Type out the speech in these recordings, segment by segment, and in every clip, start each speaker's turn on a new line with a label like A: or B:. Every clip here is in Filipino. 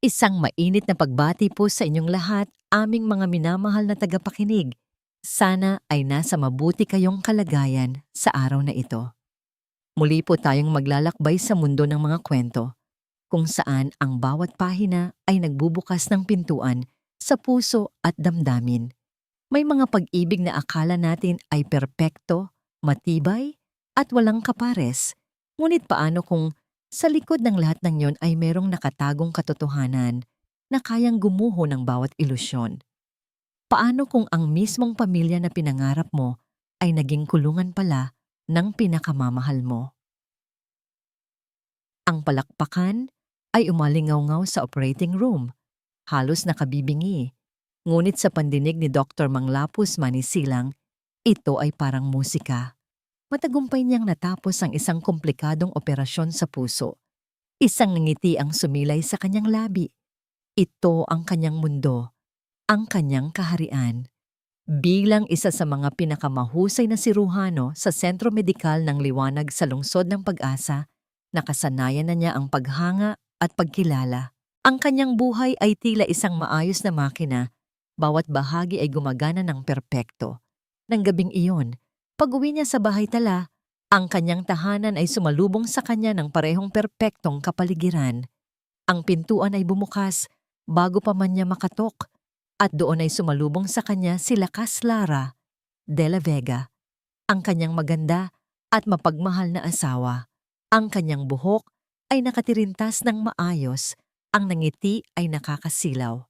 A: Isang mainit na pagbati po sa inyong lahat, aming mga minamahal na tagapakinig. Sana ay nasa mabuti kayong kalagayan sa araw na ito. Muli po tayong maglalakbay sa mundo ng mga kwento, kung saan ang bawat pahina ay nagbubukas ng pintuan sa puso at damdamin. May mga pag-ibig na akala natin ay perpekto, matibay, at walang kapares. Ngunit paano kung sa likod ng lahat ng yon ay merong nakatagong katotohanan na kayang gumuho ng bawat ilusyon? Paano kung ang mismong pamilya na pinangarap mo ay naging kulungan pala ng pinakamamahal mo? Ang palakpakan ay umalingaw-ngaw sa operating room, halos nakabibingi. Ngunit sa pandinig ni Dr. Manglapus Manisilang, ito ay parang musika. Matagumpay niyang natapos ang isang komplikadong operasyon sa puso. Isang ngiti ang sumilay sa kanyang labi. Ito ang kanyang mundo, ang kanyang kaharian. Bilang isa sa mga pinakamahusay na siruhano sa Sentro Medikal ng Liwanag sa Lungsod ng Pag-asa, nakasanayan na niya ang paghanga at pagkilala. Ang kanyang buhay ay tila isang maayos na makina. Bawat bahagi ay gumagana ng perpekto. Nang gabing iyon, pag-uwi niya sa bahay tala, ang kanyang tahanan ay sumalubong sa kanya ng parehong perpektong kapaligiran. Ang pintuan ay bumukas bago pa man niya makatok, at doon ay sumalubong sa kanya si Lakas Lara de la Vega, ang kanyang maganda at mapagmahal na asawa. Ang kanyang buhok ay nakatirintas ng maayos, ang nangiti ay nakakasilaw.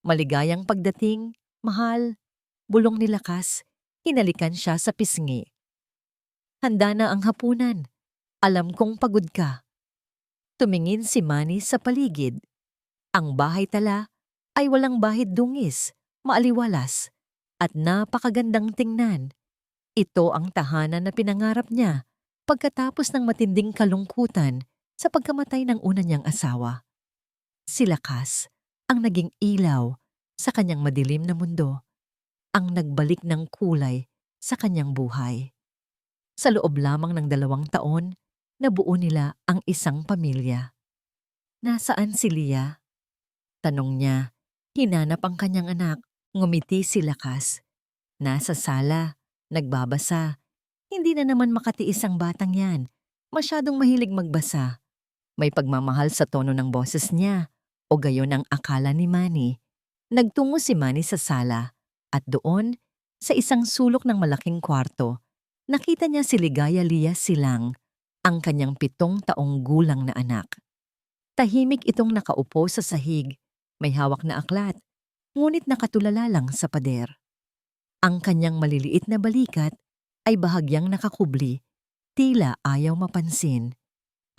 A: Maligayang pagdating, mahal, bulong ni Lakas, hinalikan siya sa pisngi. Handa na ang hapunan. Alam kong pagod ka. Tumingin si Manny sa paligid. Ang bahay tala ay walang bahid dungis, maaliwalas, at napakagandang tingnan. Ito ang tahanan na pinangarap niya pagkatapos ng matinding kalungkutan sa pagkamatay ng una niyang asawa. Si Lakas, ang naging ilaw sa kanyang madilim na mundo, ang nagbalik ng kulay sa kanyang buhay. Sa loob lamang ng 2 taon, nabuo nila ang isang pamilya. Nasaan si Lia? Tanong niya. Hinanap ang kanyang anak. Ngumiti si Lakas. Nasa sala, nagbabasa. Hindi na naman makatiis ang batang yan. Masyadong mahilig magbasa. May pagmamahal sa tono ng boses niya, o gayon ang akala ni Manny. Nagtungo si Manny sa sala, at doon, sa isang sulok ng malaking kwarto, nakita niya si Ligaya Lia Silang, ang kanyang 7 taong gulang na anak. Tahimik itong nakaupo sa sahig, may hawak na aklat, ngunit nakatulala lang sa pader. Ang kanyang maliliit na balikat ay bahagyang nakakubli, tila ayaw mapansin.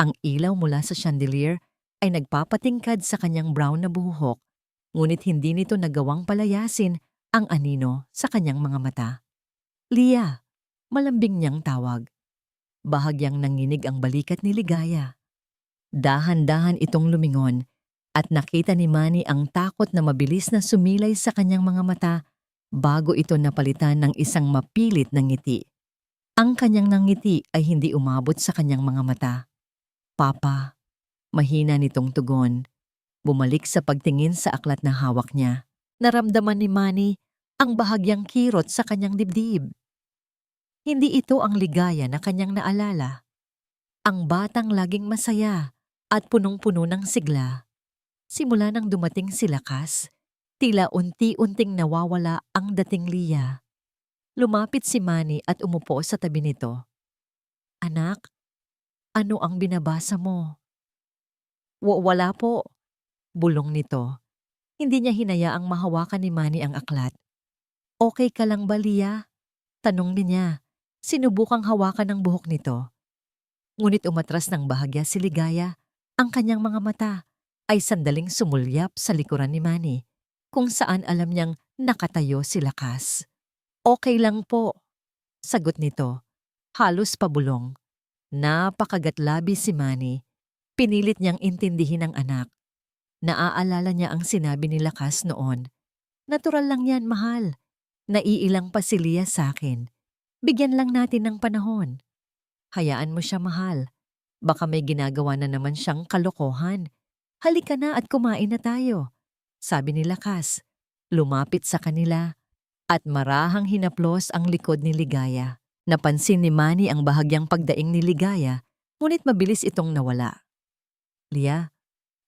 A: Ang ilaw mula sa chandelier ay nagpapatingkad sa kanyang brown na buhok, ngunit hindi nito nagawang palayasin ang anino sa kanyang mga mata. Lia, malambing niyang tawag. Bahagyang nanginig ang balikat ni Ligaya. Dahan-dahan itong lumingon at nakita ni Manny ang takot na mabilis na sumilay sa kanyang mga mata bago ito napalitan ng isang mapilit na ngiti. Ang kanyang nangiti ay hindi umabot sa kanyang mga mata. Papa, mahina nitong tugon. Bumalik sa pagtingin sa aklat na hawak niya. Naramdaman ni Manny ang bahagyang kirot sa kanyang dibdib. Hindi ito ang ligaya na kanyang naalala. Ang batang laging masaya at punong-puno ng sigla. Simula nang dumating si Lakas, tila unti-unting nawawala ang dating Lia. Lumapit si Manny at umupo sa tabi nito. Anak, ano ang binabasa mo? Wala po, bulong nito. Hindi niya hinayaang mahawakan ni Manny ang aklat. Okay ka lang ba, Lia? Tanong niya. Sinubukang hawakan ang buhok nito. Ngunit umatras ng bahagya si Ligaya. Ang kanyang mga mata ay sandaling sumulyap sa likuran ni Manny, kung saan alam niyang nakatayo si Lakas. Okay lang po, sagot nito. Halos pabulong. Napakagatlabi si Manny. Pinilit niyang intindihin ang anak. Naaalala niya ang sinabi ni Lakas noon. Natural lang yan, mahal. Naiilang pa si Lia sa akin. Bigyan lang natin ng panahon. Hayaan mo siya, mahal. Baka may ginagawa na naman siyang kalokohan. Halika na at kumain na tayo, sabi ni Lakas. Lumapit sa kanila at marahang hinaplos ang likod ni Ligaya. Napansin ni Manny ang bahagyang pagdaing ni Ligaya, ngunit mabilis itong nawala. Lia,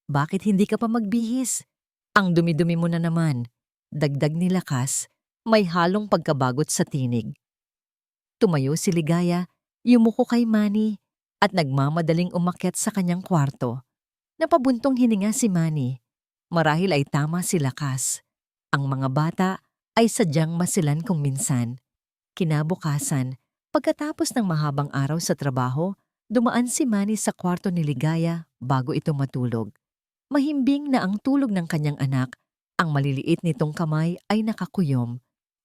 A: bakit hindi ka pa magbihis? Ang dumi-dumi mo na naman. Dagdag ni Lakas, may halong pagkabagot sa tinig. Tumayo si Ligaya, yumuko kay Manny at nagmamadaling umakyat sa kanyang kwarto. Napabuntong hininga si Manny. Marahil ay tama si Lakas. Ang mga bata ay sadyang masilan kung minsan. Kinabukasan, pagkatapos ng mahabang araw sa trabaho, dumaan si Manny sa kwarto ni Ligaya bago ito matulog. Mahimbing na ang tulog ng kanyang anak, ang maliliit nitong kamay ay nakakuyom.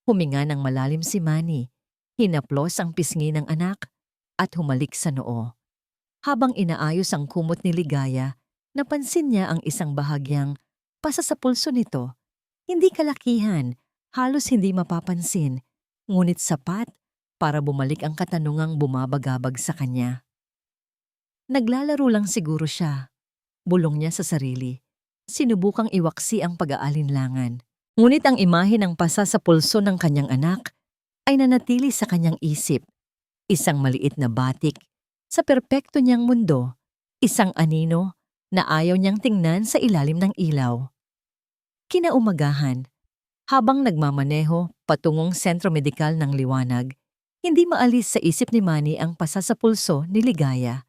A: Huminga ng malalim si Manny, hinaplos ang pisngi ng anak at humalik sa noo. Habang inaayos ang kumot ni Ligaya, napansin niya ang isang bahagyang pasa sa pulso nito. Hindi kalakihan, halos hindi mapapansin, ngunit sapat para bumalik ang katanungang bumabagabag sa kanya. Naglalaro lang siguro siya, bulong niya sa sarili. Sinubukang iwaksi ang pag-aalinlangan. Ngunit ang imahe ng pasa sa pulso ng kanyang anak ay nanatili sa kanyang isip. Isang maliit na batik sa perpekto niyang mundo, isang anino na ayaw niyang tingnan sa ilalim ng ilaw. Kinaumagahan, habang nagmamaneho patungong sentro medikal ng Liwanag, hindi maalis sa isip ni Manny ang pasa sa pulso ni Ligaya.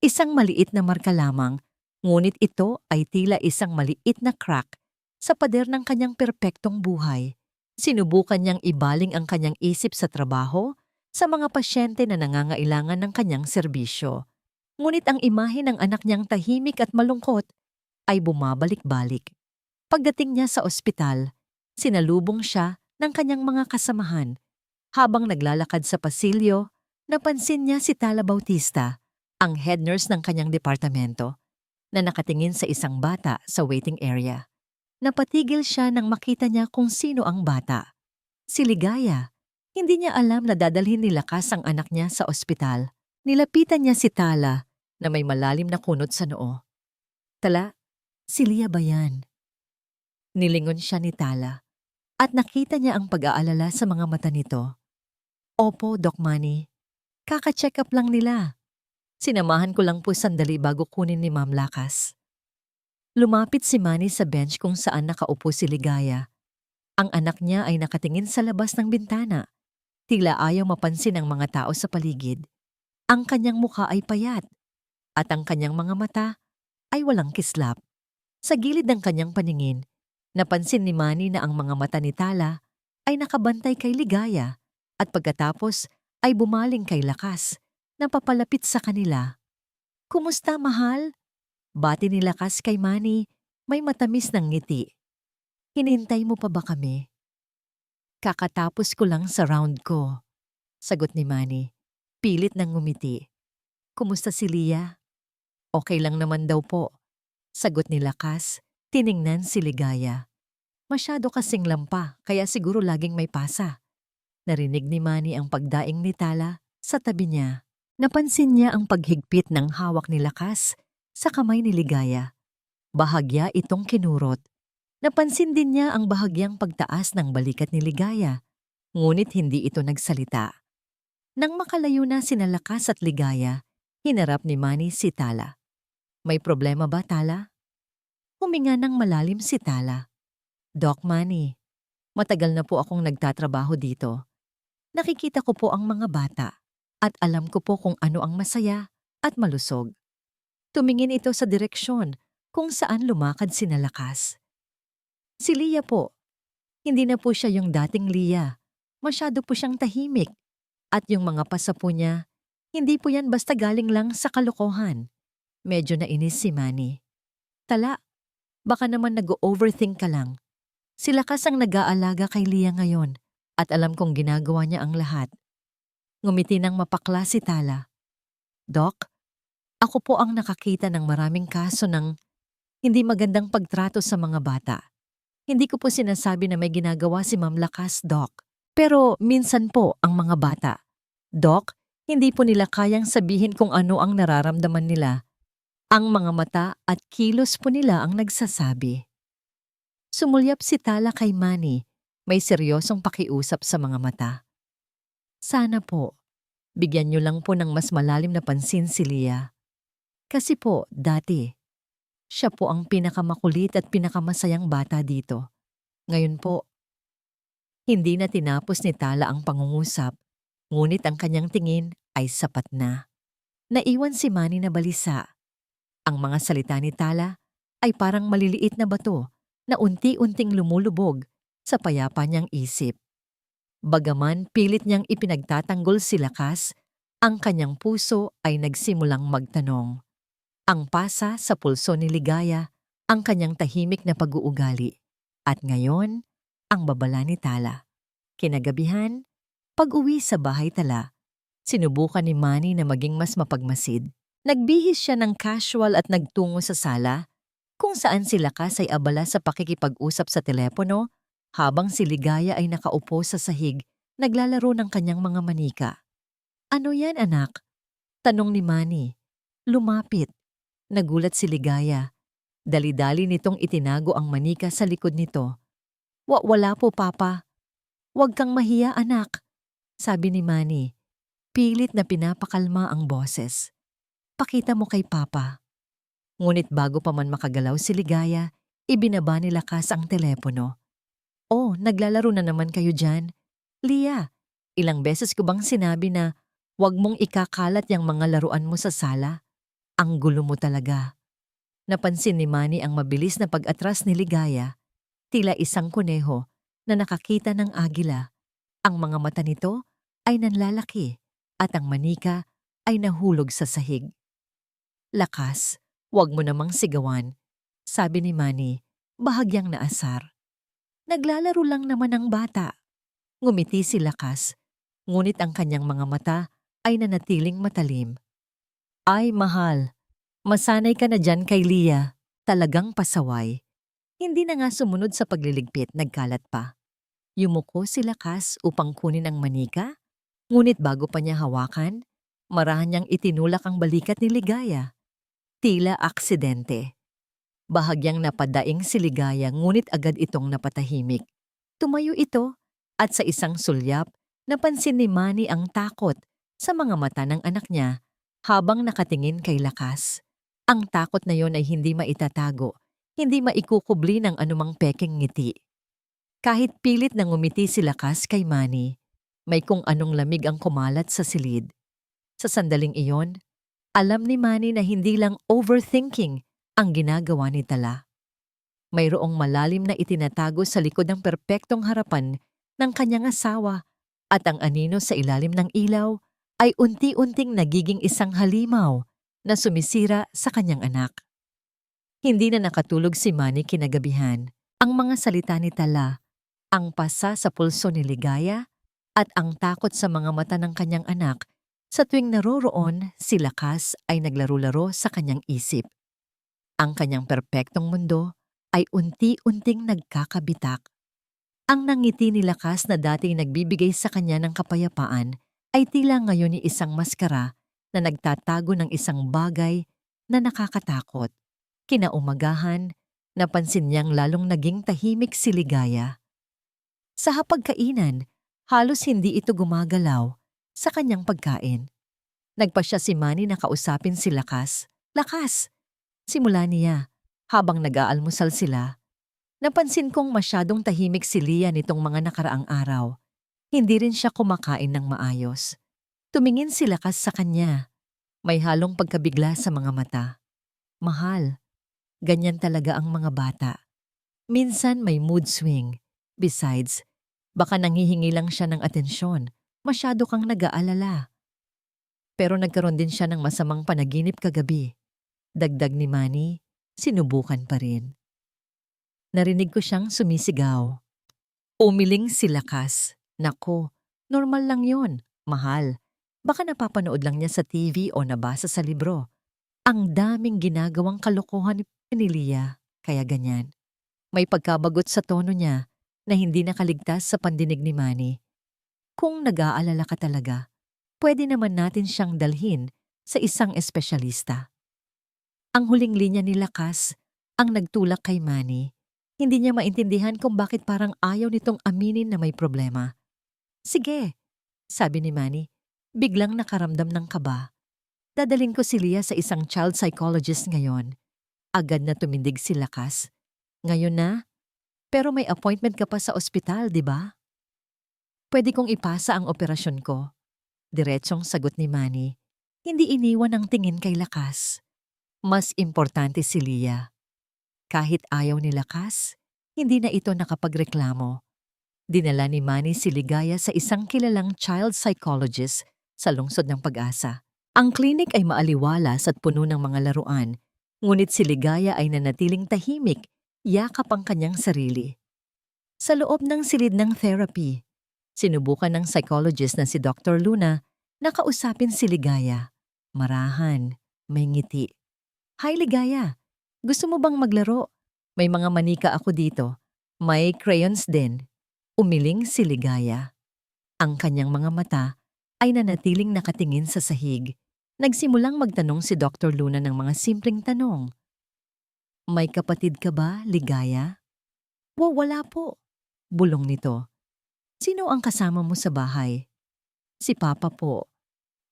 A: Isang maliit na marka lamang, ngunit ito ay tila isang maliit na crack sa pader ng kanyang perpektong buhay. Sinubukan niyang ibaling ang kanyang isip sa trabaho, sa mga pasyente na nangangailangan ng kanyang serbisyo. Ngunit ang imahe ng anak niyang tahimik at malungkot ay bumabalik-balik. Pagdating niya sa ospital, sinalubong siya ng kanyang mga kasamahan. Habang naglalakad sa pasilyo, napansin niya si Tala Bautista, ang head nurse ng kanyang departamento, na nakatingin sa isang bata sa waiting area. Napatigil siya nang makita niya kung sino ang bata. Si Ligaya. Hindi niya alam na dadalhin ni Lakas ang anak niya sa ospital. Nilapitan niya si Tala na may malalim na kunot sa noo. Tala, si Lia ba yan? Nilingon siya ni Tala at nakita niya ang pag-aalala sa mga mata nito. Opo, Doc Manny. Kaka-check up lang nila. Sinamahan ko lang po sandali bago kunin ni Ma'am Lakas. Lumapit si Manny sa bench kung saan nakaupo si Ligaya. Ang anak niya ay nakatingin sa labas ng bintana. Tila ayaw mapansin ang mga tao sa paligid. Ang kanyang mukha ay payat at ang kanyang mga mata ay walang kislap. Sa gilid ng kanyang paningin, napansin ni Manny na ang mga mata ni Tala ay nakabantay kay Ligaya at pagkatapos ay bumaling kay Lakas na papalapit sa kanila. Kumusta, mahal? Bati ni Lakas kay Manny, may matamis ng ngiti. Hinihintay mo pa ba kami? Kakatapos ko lang sa round ko, sagot ni Manny. Pilit nang ngumiti. Kumusta si Lia? Okay lang naman daw po, sagot ni Lakas. Tiningnan si Ligaya. Masyado kasing lampa, kaya siguro laging may pasa. Narinig ni Manny ang pagdaing ni Tala sa tabi niya. Napansin niya ang paghigpit ng hawak ni Lakas sa kamay ni Ligaya. Bahagya itong kinurot. Napansin din niya ang bahagyang pagtaas ng balikat ni Ligaya, ngunit hindi ito nagsalita. Nang makalayo na sina Lakas at Ligaya, hinarap ni Manny si Tala. May problema ba, Tala? Huminga ng malalim si Tala. Doc Manny, matagal na po akong nagtatrabaho dito. Nakikita ko po ang mga bata at alam ko po kung ano ang masaya at malusog. Tumingin ito sa direksyon kung saan lumakad sina Lakas. Si Lia po, hindi na po siya yung dating Lia. Masyado po siyang tahimik. At yung mga pasa po niya, hindi po yan basta galing lang sa kalokohan. Medyo nainis si Manny. Tala, baka naman nag-overthink ka lang. Si Lakas ang nag-aalaga kay Lia ngayon at alam kong ginagawa niya ang lahat. Ngumiti ng mapakla si Tala. Doc, ako po ang nakakita ng maraming kaso ng hindi magandang pagtrato sa mga bata. Hindi ko po sinasabi na may ginagawa si Ma'am Lakas, Doc. Pero minsan po ang mga bata. Doc, hindi po nila kayang sabihin kung ano ang nararamdaman nila. Ang mga mata at kilos po nila ang nagsasabi. Sumulyap si Tala kay Manny, may seryosong pakiusap sa mga mata. Sana po, bigyan niyo lang po ng mas malalim na pansin si Lia. Kasi po, dati, siya po ang pinakamakulit at pinakamasayang bata dito. Ngayon po, hindi na tinapos ni Tala ang pangungusap, ngunit ang kanyang tingin ay sapat na. Naiwan si Manny na balisa. Ang mga salita ni Tala ay parang maliliit na bato na unti-unting lumulubog sa payapa niyang isip. Bagaman pilit niyang ipinagtatanggol si Lakas, ang kanyang puso ay nagsimulang magtanong. Ang pasa sa pulso ni Ligaya, ang kanyang tahimik na pag-uugali. At ngayon, ang babala ni Tala. Kinagabihan, pag-uwi sa bahay Tala, sinubukan ni Manny na maging mas mapagmasid. Nagbihis siya ng casual at nagtungo sa sala, kung saan si Lakas ay abala sa pakikipag-usap sa telepono, habang si Ligaya ay nakaupo sa sahig, naglalaro ng kanyang mga manika. Ano yan, anak? Tanong ni Manny. Lumapit. Nagulat si Ligaya. Dali-dali nitong itinago ang manika sa likod nito. Wala po, Papa. Huwag kang mahiya, anak, sabi ni Manny. Pilit na pinapakalma ang boses. Pakita mo kay Papa. Ngunit bago pa man makagalaw si Ligaya, ibinaba ni Lakas ang telepono. Oh, naglalaro na naman kayo dyan. Lia, ilang beses ko bang sinabi na huwag mong ikakalat yung mga laruan mo sa sala? Ang gulo mo talaga. Napansin ni Manny ang mabilis na pag-atras ni Ligaya, tila isang kuneho na nakakita ng agila. Ang mga mata nito ay nanlalaki at ang manika ay nahulog sa sahig. Lakas, huwag mo namang sigawan, sabi ni Manny, bahagyang naasar. Naglalaro lang naman ang bata. Ngumiti si Lakas, ngunit ang kanyang mga mata ay nanatiling matalim. Ay, mahal, masanay ka na dyan kay Lia, talagang pasaway. Hindi na nga sumunod sa pagliligpit, nagkalat pa. Yumuko si Lakas upang kunin ang manika, ngunit bago pa niya hawakan, marahan niyang itinulak ang balikat ni Ligaya. Tila aksidente. Bahagyang napadaing si Ligaya ngunit agad itong napatahimik. Tumayo ito at sa isang sulyap, napansin ni Manny ang takot sa mga mata ng anak niya habang nakatingin kay Lakas. Ang takot na yon ay hindi maitatago, hindi maikukubli ng anumang pekeng ngiti. Kahit pilit na ngumiti si Lakas kay Manny, may kung anong lamig ang kumalat sa silid. Sa sandaling iyon, alam ni Manny na hindi lang overthinking ang ginagawa ni Tala. Mayroong malalim na itinatago sa likod ng perpektong harapan ng kanyang asawa at ang anino sa ilalim ng ilaw ay unti-unting nagiging isang halimaw na sumisira sa kanyang anak. Hindi na nakatulog si Manny kinagabihan. Ang mga salita ni Tala, ang pasa sa pulso ni Ligaya at ang takot sa mga mata ng kanyang anak sa tuwing naroroon si Lakas ay naglaro-laro sa kanyang isip. Ang kanyang perpektong mundo ay unti-unting nagkakabitak. Ang nangiti ni Lakas na dating nagbibigay sa kanya ng kapayapaan ay tila ngayon ni isang maskara na nagtatago ng isang bagay na nakakatakot. Kinaumagahan, napansin niyang lalong naging tahimik si Ligaya. Sa hapagkainan, halos hindi ito gumagalaw sa kanyang pagkain. Nagpasya si Manny na kausapin si Lakas. Lakas! Simula niya, habang nag-aalmusal sila, napansin kong masyadong tahimik si Lia nitong mga nakaraang araw. Hindi rin siya kumakain ng maayos. Tumingin si Lakas sa kanya. May halong pagkabigla sa mga mata. Mahal, ganyan talaga ang mga bata. Minsan may mood swing. Besides, baka nanghihingi lang siya ng atensyon. Masyado kang nag-aalala. Pero nagkaroon din siya ng masamang panaginip kagabi. Dagdag ni Manny, sinubukan pa rin. Narinig ko siyang sumisigaw. Umiling si Lakas. Nako, normal lang yon, mahal. Baka napapanood lang niya sa TV o nabasa sa libro. Ang daming ginagawang kalokohan ni Lia, kaya ganyan. May pagkabagot sa tono niya na hindi nakaligtas sa pandinig ni Manny. Kung nag-aalala ka talaga, pwede naman natin siyang dalhin sa isang espesyalista. Ang huling linya ni Lakas ang nagtulak kay Manny. Hindi niya maintindihan kung bakit parang ayaw nitong aminin na may problema. Sige, sabi ni Manny, biglang nakaramdam ng kaba. Dadalhin ko si Leah sa isang child psychologist ngayon. Agad na tumindig si Lakas. Ngayon na? Pero may appointment ka pa sa ospital, di ba? Pwede kong ipasa ang operasyon ko. Diretsong sagot ni Manny. Hindi iniwan ang tingin kay Lakas. Mas importante si Leah. Kahit ayaw ni Lakas, hindi na ito nakapagreklamo. Dinala ni Manny si Ligaya sa isang kilalang child psychologist sa lungsod ng Pag-asa. Ang klinik ay maaliwalas at puno ng mga laruan, ngunit si Ligaya ay nanatiling tahimik, yakap ang kanyang sarili. Sa loob ng silid ng therapy, sinubukan ng psychologist na si Dr. Luna na kausapin si Ligaya. Marahan, may ngiti. Hi Ligaya, gusto mo bang maglaro? May mga manika ako dito. May crayons din. Umiling si Ligaya. Ang kanyang mga mata ay nanatiling nakatingin sa sahig. Nagsimulang magtanong si Dr. Luna ng mga simpleng tanong. May kapatid ka ba, Ligaya? Wala po. Bulong nito. Sino ang kasama mo sa bahay? Si Papa po.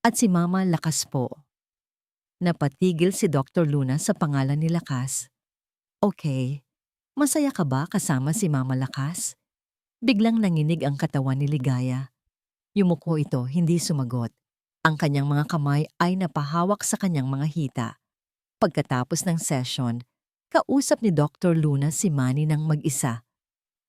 A: At si Mama Lakas po. Napatigil si Dr. Luna sa pangalan ni Lakas. Okay. Masaya ka ba kasama si Mama Lakas? Biglang nanginig ang katawan ni Ligaya. Yumuko ito, hindi sumagot. Ang kanyang mga kamay ay napahawak sa kanyang mga hita. Pagkatapos ng session, kausap ni Dr. Luna si Manny ng mag-isa.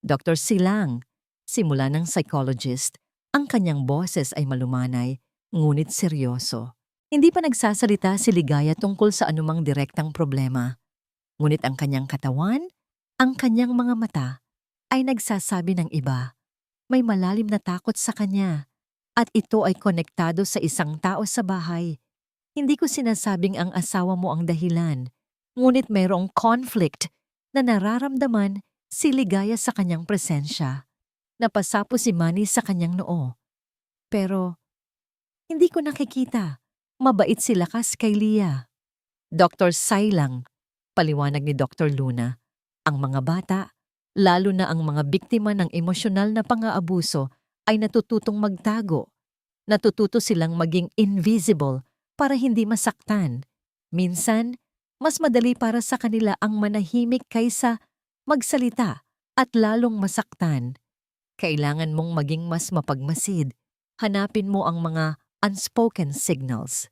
A: Dr. Silang, simula ng psychologist, ang kanyang boses ay malumanay, ngunit seryoso. Hindi pa nagsasalita si Ligaya tungkol sa anumang direktang problema. Ngunit ang kanyang katawan, ang kanyang mga mata, ay nagsasabi ng iba. May malalim na takot sa kanya at ito ay konektado sa isang tao sa bahay. Hindi ko sinasabing ang asawa mo ang dahilan, ngunit mayroong conflict na nararamdaman si Ligaya sa kanyang presensya. Napasapo si Manny sa kanyang noo. Pero hindi ko nakikita. Mabait si Lakas kay Leah. Dr. Sailang, paliwanag ni Dr. Luna, ang mga bata, lalo na ang mga biktima ng emosyonal na pang-aabuso ay natututong magtago. Natututo silang maging invisible para hindi masaktan. Minsan, mas madali para sa kanila ang manahimik kaysa magsalita at lalong masaktan. Kailangan mong maging mas mapagmasid. Hanapin mo ang mga unspoken signals.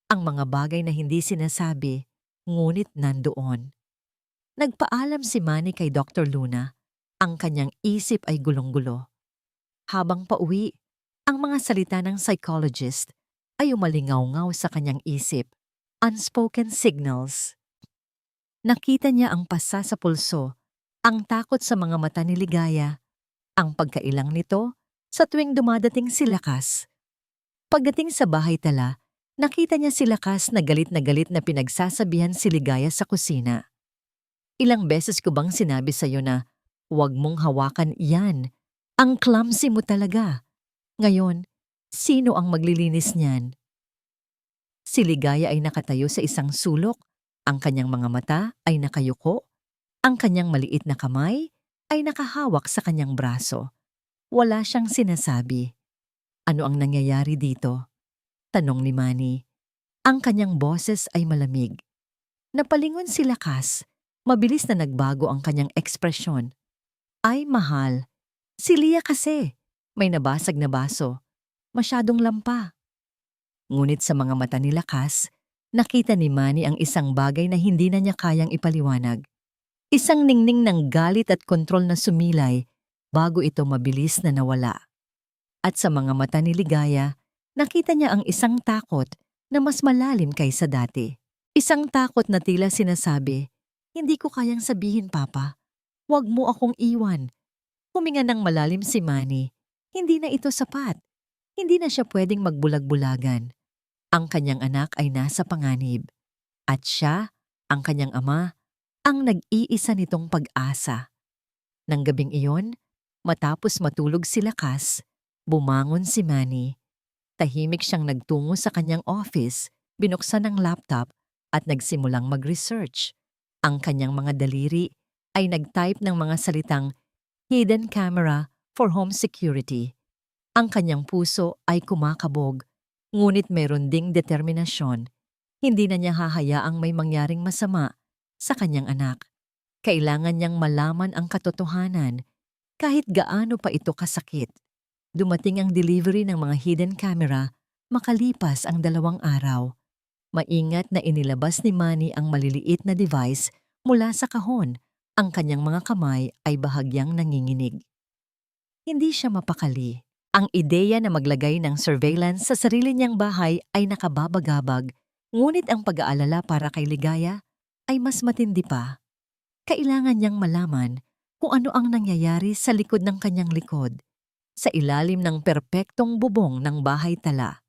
A: Ang mga bagay na hindi sinasabi, ngunit nandoon. Nagpaalam si Manny kay Dr. Luna. Ang kanyang isip ay gulong-gulo. Habang pauwi, ang mga salita ng psychologist ay umalingaw-ngaw sa kanyang isip. Unspoken signals. Nakita niya ang pasa sa pulso, ang takot sa mga mata ni Ligaya, ang pagkailang nito sa tuwing dumadating si Lakas. Pagdating sa bahay tala, nakita niya si Lakas na galit na pinagsasabihan si Ligaya sa kusina. Ilang beses ko bang sinabi sa'yo na huwag mong hawakan iyan? Ang clumsy mo talaga. Ngayon, sino ang maglilinis niyan? Si Ligaya ay nakatayo sa isang sulok. Ang kanyang mga mata ay nakayuko. Ang kanyang maliit na kamay ay nakahawak sa kanyang braso. Wala siyang sinasabi. Ano ang nangyayari dito? Tanong ni Manny. Ang kanyang boses ay malamig. Napalingon si Lakas. Mabilis na nagbago ang kanyang ekspresyon. Ay, mahal. Si Leah kasi. May nabasag na baso. Masyadong lampa. Ngunit sa mga mata ni Lakas, nakita ni Manny ang isang bagay na hindi na niya kayang ipaliwanag. Isang ningning ng galit at kontrol na sumilay bago ito mabilis na nawala. At sa mga mata ni Ligaya, nakita niya ang isang takot na mas malalim kaysa dati. Isang takot na tila sinasabi, hindi ko kayang sabihin, Papa. Huwag mo akong iwan. Huminga ng malalim si Manny. Hindi na ito sapat. Hindi na siya pwedeng magbulag-bulagan. Ang kanyang anak ay nasa panganib. At siya, ang kanyang ama, ang nag-iisa nitong pag-asa. Nang gabing iyon, matapos matulog si Lakas, bumangon si Manny. Tahimik siyang nagtungo sa kanyang office, binuksan ang laptop at nagsimulang mag-research. Ang kanyang mga daliri ay nag-type ng mga salitang hidden camera for home security. Ang kanyang puso ay kumakabog, ngunit meron ding determinasyon. Hindi na niya hahayaang may mangyaring masama sa kanyang anak. Kailangan niyang malaman ang katotohanan kahit gaano pa ito kasakit. Dumating ang delivery ng mga hidden camera makalipas ang 2 araw. Maingat na inilabas ni Manny ang maliliit na device mula sa kahon. Ang kanyang mga kamay ay bahagyang nanginginig. Hindi siya mapakali. Ang ideya na maglagay ng surveillance sa sarili niyang bahay ay nakababagabag, ngunit ang pag-aalala para kay Ligaya ay mas matindi pa. Kailangan niyang malaman kung ano ang nangyayari sa likod ng kanyang likod, sa ilalim ng perpektong bubong ng bahay tala.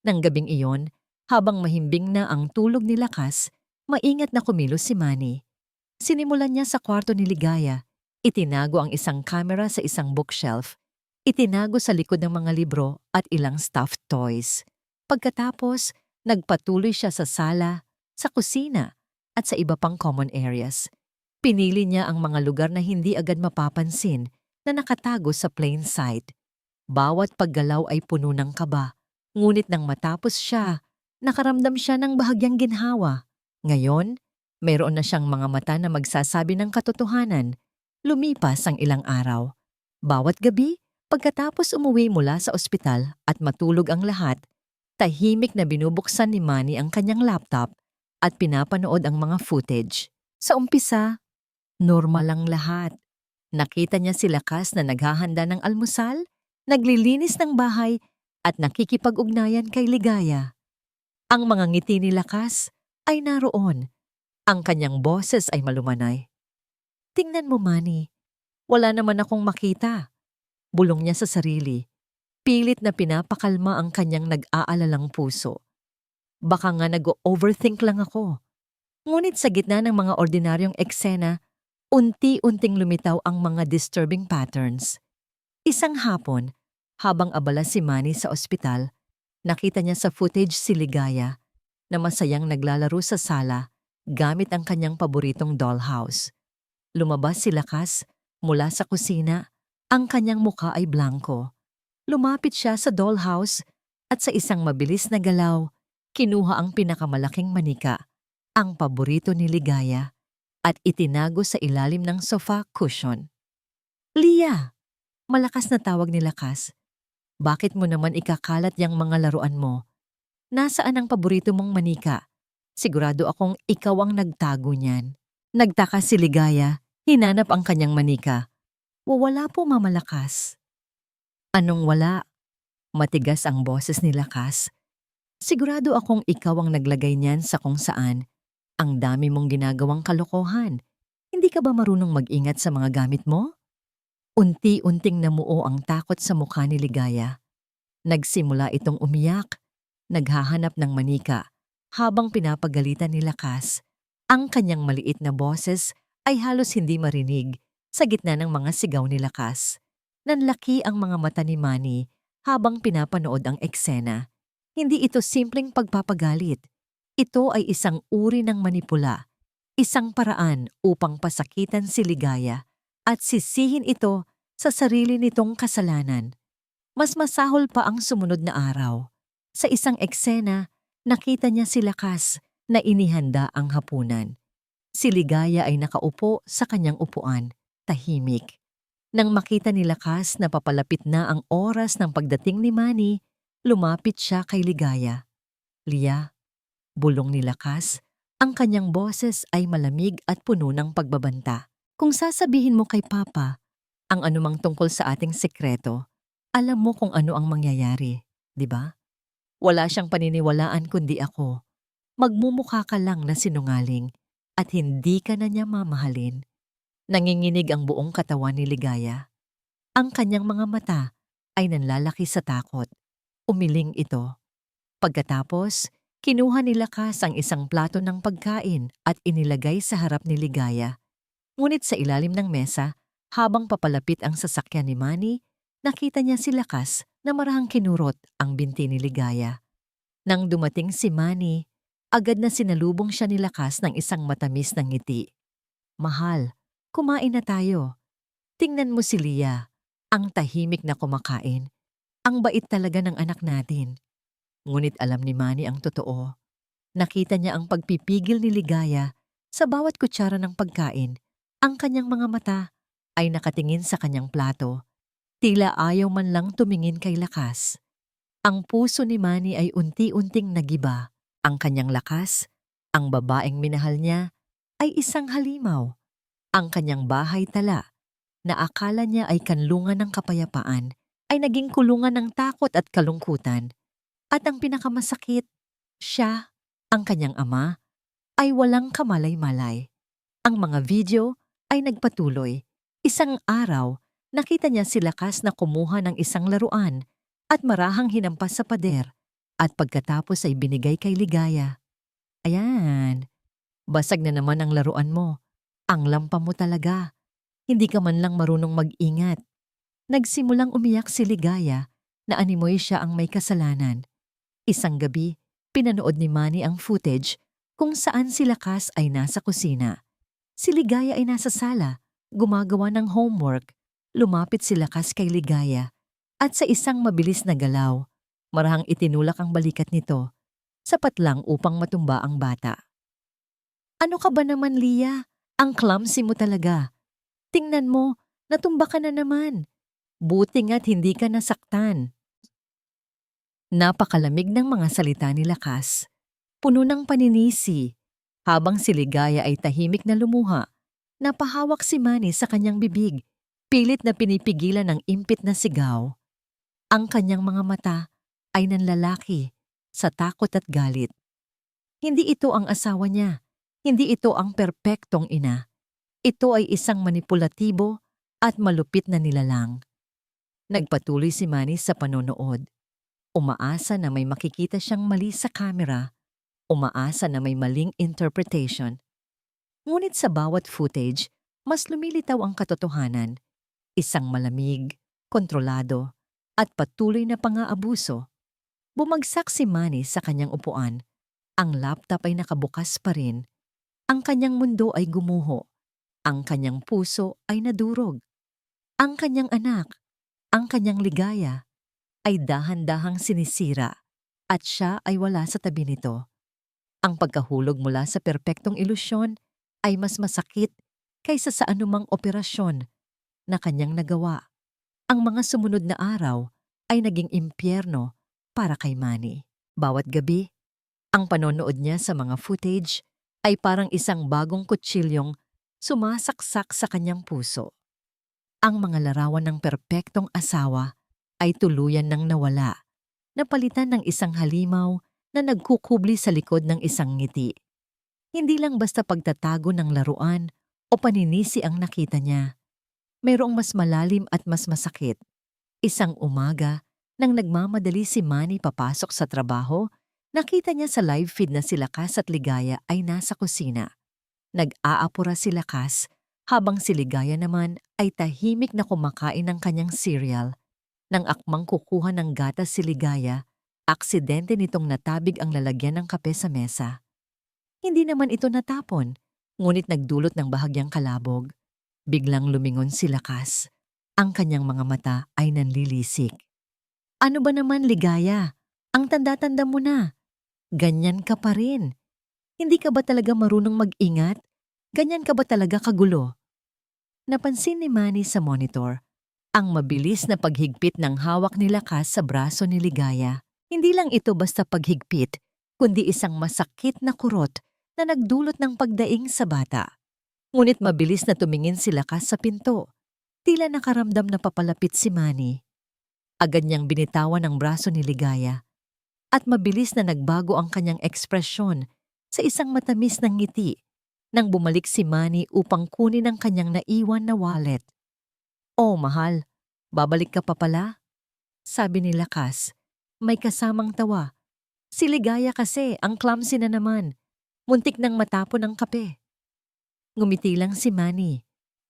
A: Nang gabing iyon, habang mahimbing na ang tulog ni Lakas, maingat na kumilos si Manny. Sinimulan niya sa kwarto ni Ligaya. Itinago ang isang camera sa isang bookshelf. Itinago sa likod ng mga libro at ilang stuffed toys. Pagkatapos, nagpatuloy siya sa sala, sa kusina, at sa iba pang common areas. Pinili niya ang mga lugar na hindi agad mapapansin na nakatago sa plain sight. Bawat paggalaw ay puno ng kaba, ngunit nang matapos siya, nakaramdam siya ng bahagyang ginhawa. Ngayon, mayroon na siyang mga mata na magsasabi ng katotohanan. Lumipas ang ilang araw. Bawat gabi, pagkatapos umuwi mula sa ospital at matulog ang lahat, tahimik na binubuksan ni Manny ang kanyang laptop at pinapanood ang mga footage. Sa umpisa, normal ang lahat. Nakita niya si Lakas na naghahanda ng almusal, naglilinis ng bahay at nakikipag-ugnayan kay Ligaya. Ang mga ngiti ni Lakas ay naroon. Ang kanyang boses ay malumanay. "Tingnan mo, Manny. Wala naman akong makita." Bulong niya sa sarili. Pilit na pinapakalma ang kanyang nag-aalalang puso. Baka nga nag-overthink lang ako. Ngunit sa gitna ng mga ordinaryong eksena, unti-unting lumitaw ang mga disturbing patterns. Isang hapon, habang abala si Manny sa ospital, nakita niya sa footage si Ligaya na masayang naglalaro sa sala gamit ang kanyang paboritong dollhouse. Lumabas si Lakas mula sa kusina. Ang kanyang muka ay blanko. Lumapit siya sa dollhouse at sa isang mabilis na galaw, kinuha ang pinakamalaking manika, ang paborito ni Ligaya, at itinago sa ilalim ng sofa cushion. "Lia!" Malakas na tawag ni Lakas. "Bakit mo naman ikakalat yang mga laruan mo? Nasaan ang paborito mong manika? Sigurado akong ikaw ang nagtago niyan." Nagtaka si Ligaya, hinanap ang kanyang manika. "Wala po, Mama Lakas." "Anong wala?" Matigas ang boses ni Lakas. "Sigurado akong ikaw ang naglagay niyan sa kung saan. Ang dami mong ginagawang kalokohan. Hindi ka ba marunong mag-ingat sa mga gamit mo?" Unti-unting namuo ang takot sa mukha ni Ligaya. Nagsimula itong umiyak, naghahanap ng manika, habang pinapagalitan ni Lakas. Ang kanyang maliit na boses ay halos hindi marinig sa gitna ng mga sigaw ni Lakas. Nanlaki ang mga mata ni Manny habang pinapanood ang eksena. Hindi ito simpleng pagpapagalit. Ito ay isang uri ng manipula, isang paraan upang pasakitan si Ligaya at sisihin ito sa sarili nitong kasalanan. Mas masahol pa ang sumunod na araw. Sa isang eksena, nakita niya si Lakas na inihanda ang hapunan. Si Ligaya ay nakaupo sa kanyang upuan, tahimik. Nang makita ni Lakas na papalapit na ang oras ng pagdating ni Manny, lumapit siya kay Ligaya. "Lia," bulong ni Lakas, ang kanyang boses ay malamig at puno ng pagbabanta. "Kung sasabihin mo kay Papa ang anumang tungkol sa ating sekreto, alam mo kung ano ang mangyayari, di ba? Wala siyang paniniwalaan kundi ako. Magmumukha ka lang na sinungaling at hindi ka na niya mamahalin." Nanginginig ang buong katawan ni Ligaya. Ang kanyang mga mata ay nanlalaki sa takot. Umiling ito. Pagkatapos, kinuha ni Lakas ang isang plato ng pagkain at inilagay sa harap ni Ligaya. Ngunit sa ilalim ng mesa, habang papalapit ang sasakyan ni Manny, nakita niya si Lakas na marahang kinurot ang binti ni Ligaya. Nang dumating si Manny, Agad na sinalubong siya ni Lakas ng isang matamis na ngiti. Mahal, kumain na tayo. Tingnan mo si Lia, ang tahimik na kumakain. Ang bait talaga ng anak natin. Ngunit alam ni Manny ang totoo. Nakita niya ang pagpipigil ni Ligaya sa bawat kutsara ng pagkain. Ang kanyang mga mata ay nakatingin sa kanyang plato. Tila ayaw man lang tumingin kay Lakas. Ang puso ni Manny ay unti-unting nagiba. Ang kanyang lakas, ang babaeng minahal niya, ay isang halimaw. Ang kanyang bahay tala, na akala niya ay kanlungan ng kapayapaan, ay naging kulungan ng takot at kalungkutan. At ang pinakamasakit, siya, ang kanyang ama, ay walang kamalay-malay. Ang mga video ay nagpatuloy. Isang araw, nakita niya si Lakas na kumuha ng isang laruan at marahang hinampas sa pader at pagkatapos ay binigay kay Ligaya. Ayan, basag na naman ang laruan mo. Ang lampa mo talaga. Hindi ka man lang marunong mag-ingat. Nagsimulang umiyak si Ligaya na animoy siya ang may kasalanan. Isang gabi, pinanood ni Manny ang footage kung saan si Lakas ay nasa kusina. Si Ligaya ay nasa sala, gumagawa ng homework. Lumapit si Lakas kay Ligaya at sa isang mabilis na galaw, marahang itinulak ang balikat nito, sapat lang upang matumba ang bata. Ano ka ba naman, Lia? Ang clumsy mo talaga. Tingnan mo, natumba ka na naman. Buti nga't hindi ka nasaktan. Napakalamig ng mga salita ni Lakas. Puno ng paninisi. Habang si Ligaya ay tahimik na lumuha, napahawak si Manny sa kanyang bibig, pilit na pinipigilan ng impit na sigaw. Ang kanyang mga mata ay nanlalaki sa takot at galit. Hindi ito ang asawa niya. Hindi ito ang perpektong ina. Ito ay isang manipulatibo at malupit na nilalang. Nagpatuloy si Manny sa panonood. Umaasa na may makikita siyang mali sa kamera. Umaasa na may maling interpretation. Ngunit sa bawat footage, mas lumilitaw ang katotohanan. Isang malamig, kontrolado, at patuloy na pang-aabuso. Bumagsak si Manny sa kanyang upuan. Ang laptop ay nakabukas pa rin. Ang kanyang mundo ay gumuho. Ang kanyang puso ay nadurog. Ang kanyang anak, ang kanyang ligaya, ay dahan-dahang sinisira at siya ay wala sa tabi nito. Ang pagkahulog mula sa perpektong ilusyon ay mas masakit kaysa sa anumang operasyon na kanyang nagawa. Ang mga sumunod na araw ay naging impyerno para kay Manny. Bawat gabi, ang panonood niya sa mga footage ay parang isang bagong kutsilyong sumasaksak sa kanyang puso. Ang mga larawan ng perpektong asawa ay tuluyan ng nawala, napalitan ng isang halimaw na nagkukubli sa likod ng isang ngiti. Hindi lang basta pagtatago ng laruan o paninisi ang nakita niya. Mayroong mas malalim at mas masakit. Isang umaga, nang nagmamadali si Manny papasok sa trabaho, nakita niya sa live feed na si Lakas at Ligaya ay nasa kusina. Nag-aapura si Lakas habang si Ligaya naman ay tahimik na kumakain ng kanyang cereal. Nang akmang kukuha ng gatas si Ligaya, aksidente nitong natabig ang lalagyan ng kape sa mesa. Hindi naman ito natapon, ngunit nagdulot ng bahagyang kalabog. Biglang lumingon si Lakas. Ang kanyang mga mata ay nanlilisik. Ano ba naman, Ligaya? Ang tanda-tanda mo na. Ganyan ka pa rin. Hindi ka ba talaga marunong mag-ingat? Ganyan ka ba talaga kagulo? Napansin ni Manny sa monitor ang mabilis na paghigpit ng hawak ni Lakas sa braso ni Ligaya. Hindi lang ito basta paghigpit, kundi isang masakit na kurot na nagdulot ng pagdaing sa bata. Ngunit mabilis na tumingin si Lakas sa pinto. Tila nakaramdam na papalapit si Manny. Agad niyang binitawan ang braso ni Ligaya at mabilis na nagbago ang kanyang ekspresyon sa isang matamis na ngiti nang bumalik si Manny upang kunin ang kanyang naiwan na wallet. "Oh, mahal, babalik ka pa pala?" sabi ni Lakas. May kasamang tawa. Si Ligaya kasi, ang clumsy na naman. Muntik nang matapon ang kape. Ngumiti lang si Manny,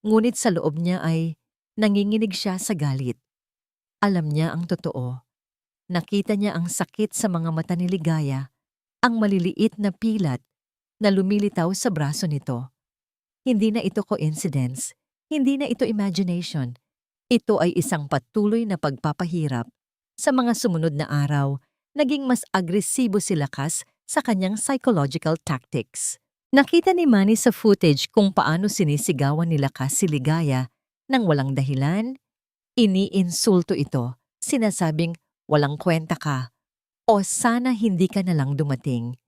A: ngunit sa loob niya ay nanginginig siya sa galit. Alam niya ang totoo. Nakita niya ang sakit sa mga mata ni Ligaya ang maliliit na pilat na lumilitaw sa braso nito. Hindi na ito coincidence, hindi na ito imagination. Ito ay isang patuloy na pagpapahirap. Sa mga sumunod na araw, naging mas agresibo si Lakas sa kanyang psychological tactics. Nakita ni Manny sa footage kung paano sinisigawan ni Lakas si Ligaya nang walang dahilan. Iniinsulto ito, sinasabing walang kwenta ka o sana hindi ka na lang dumating.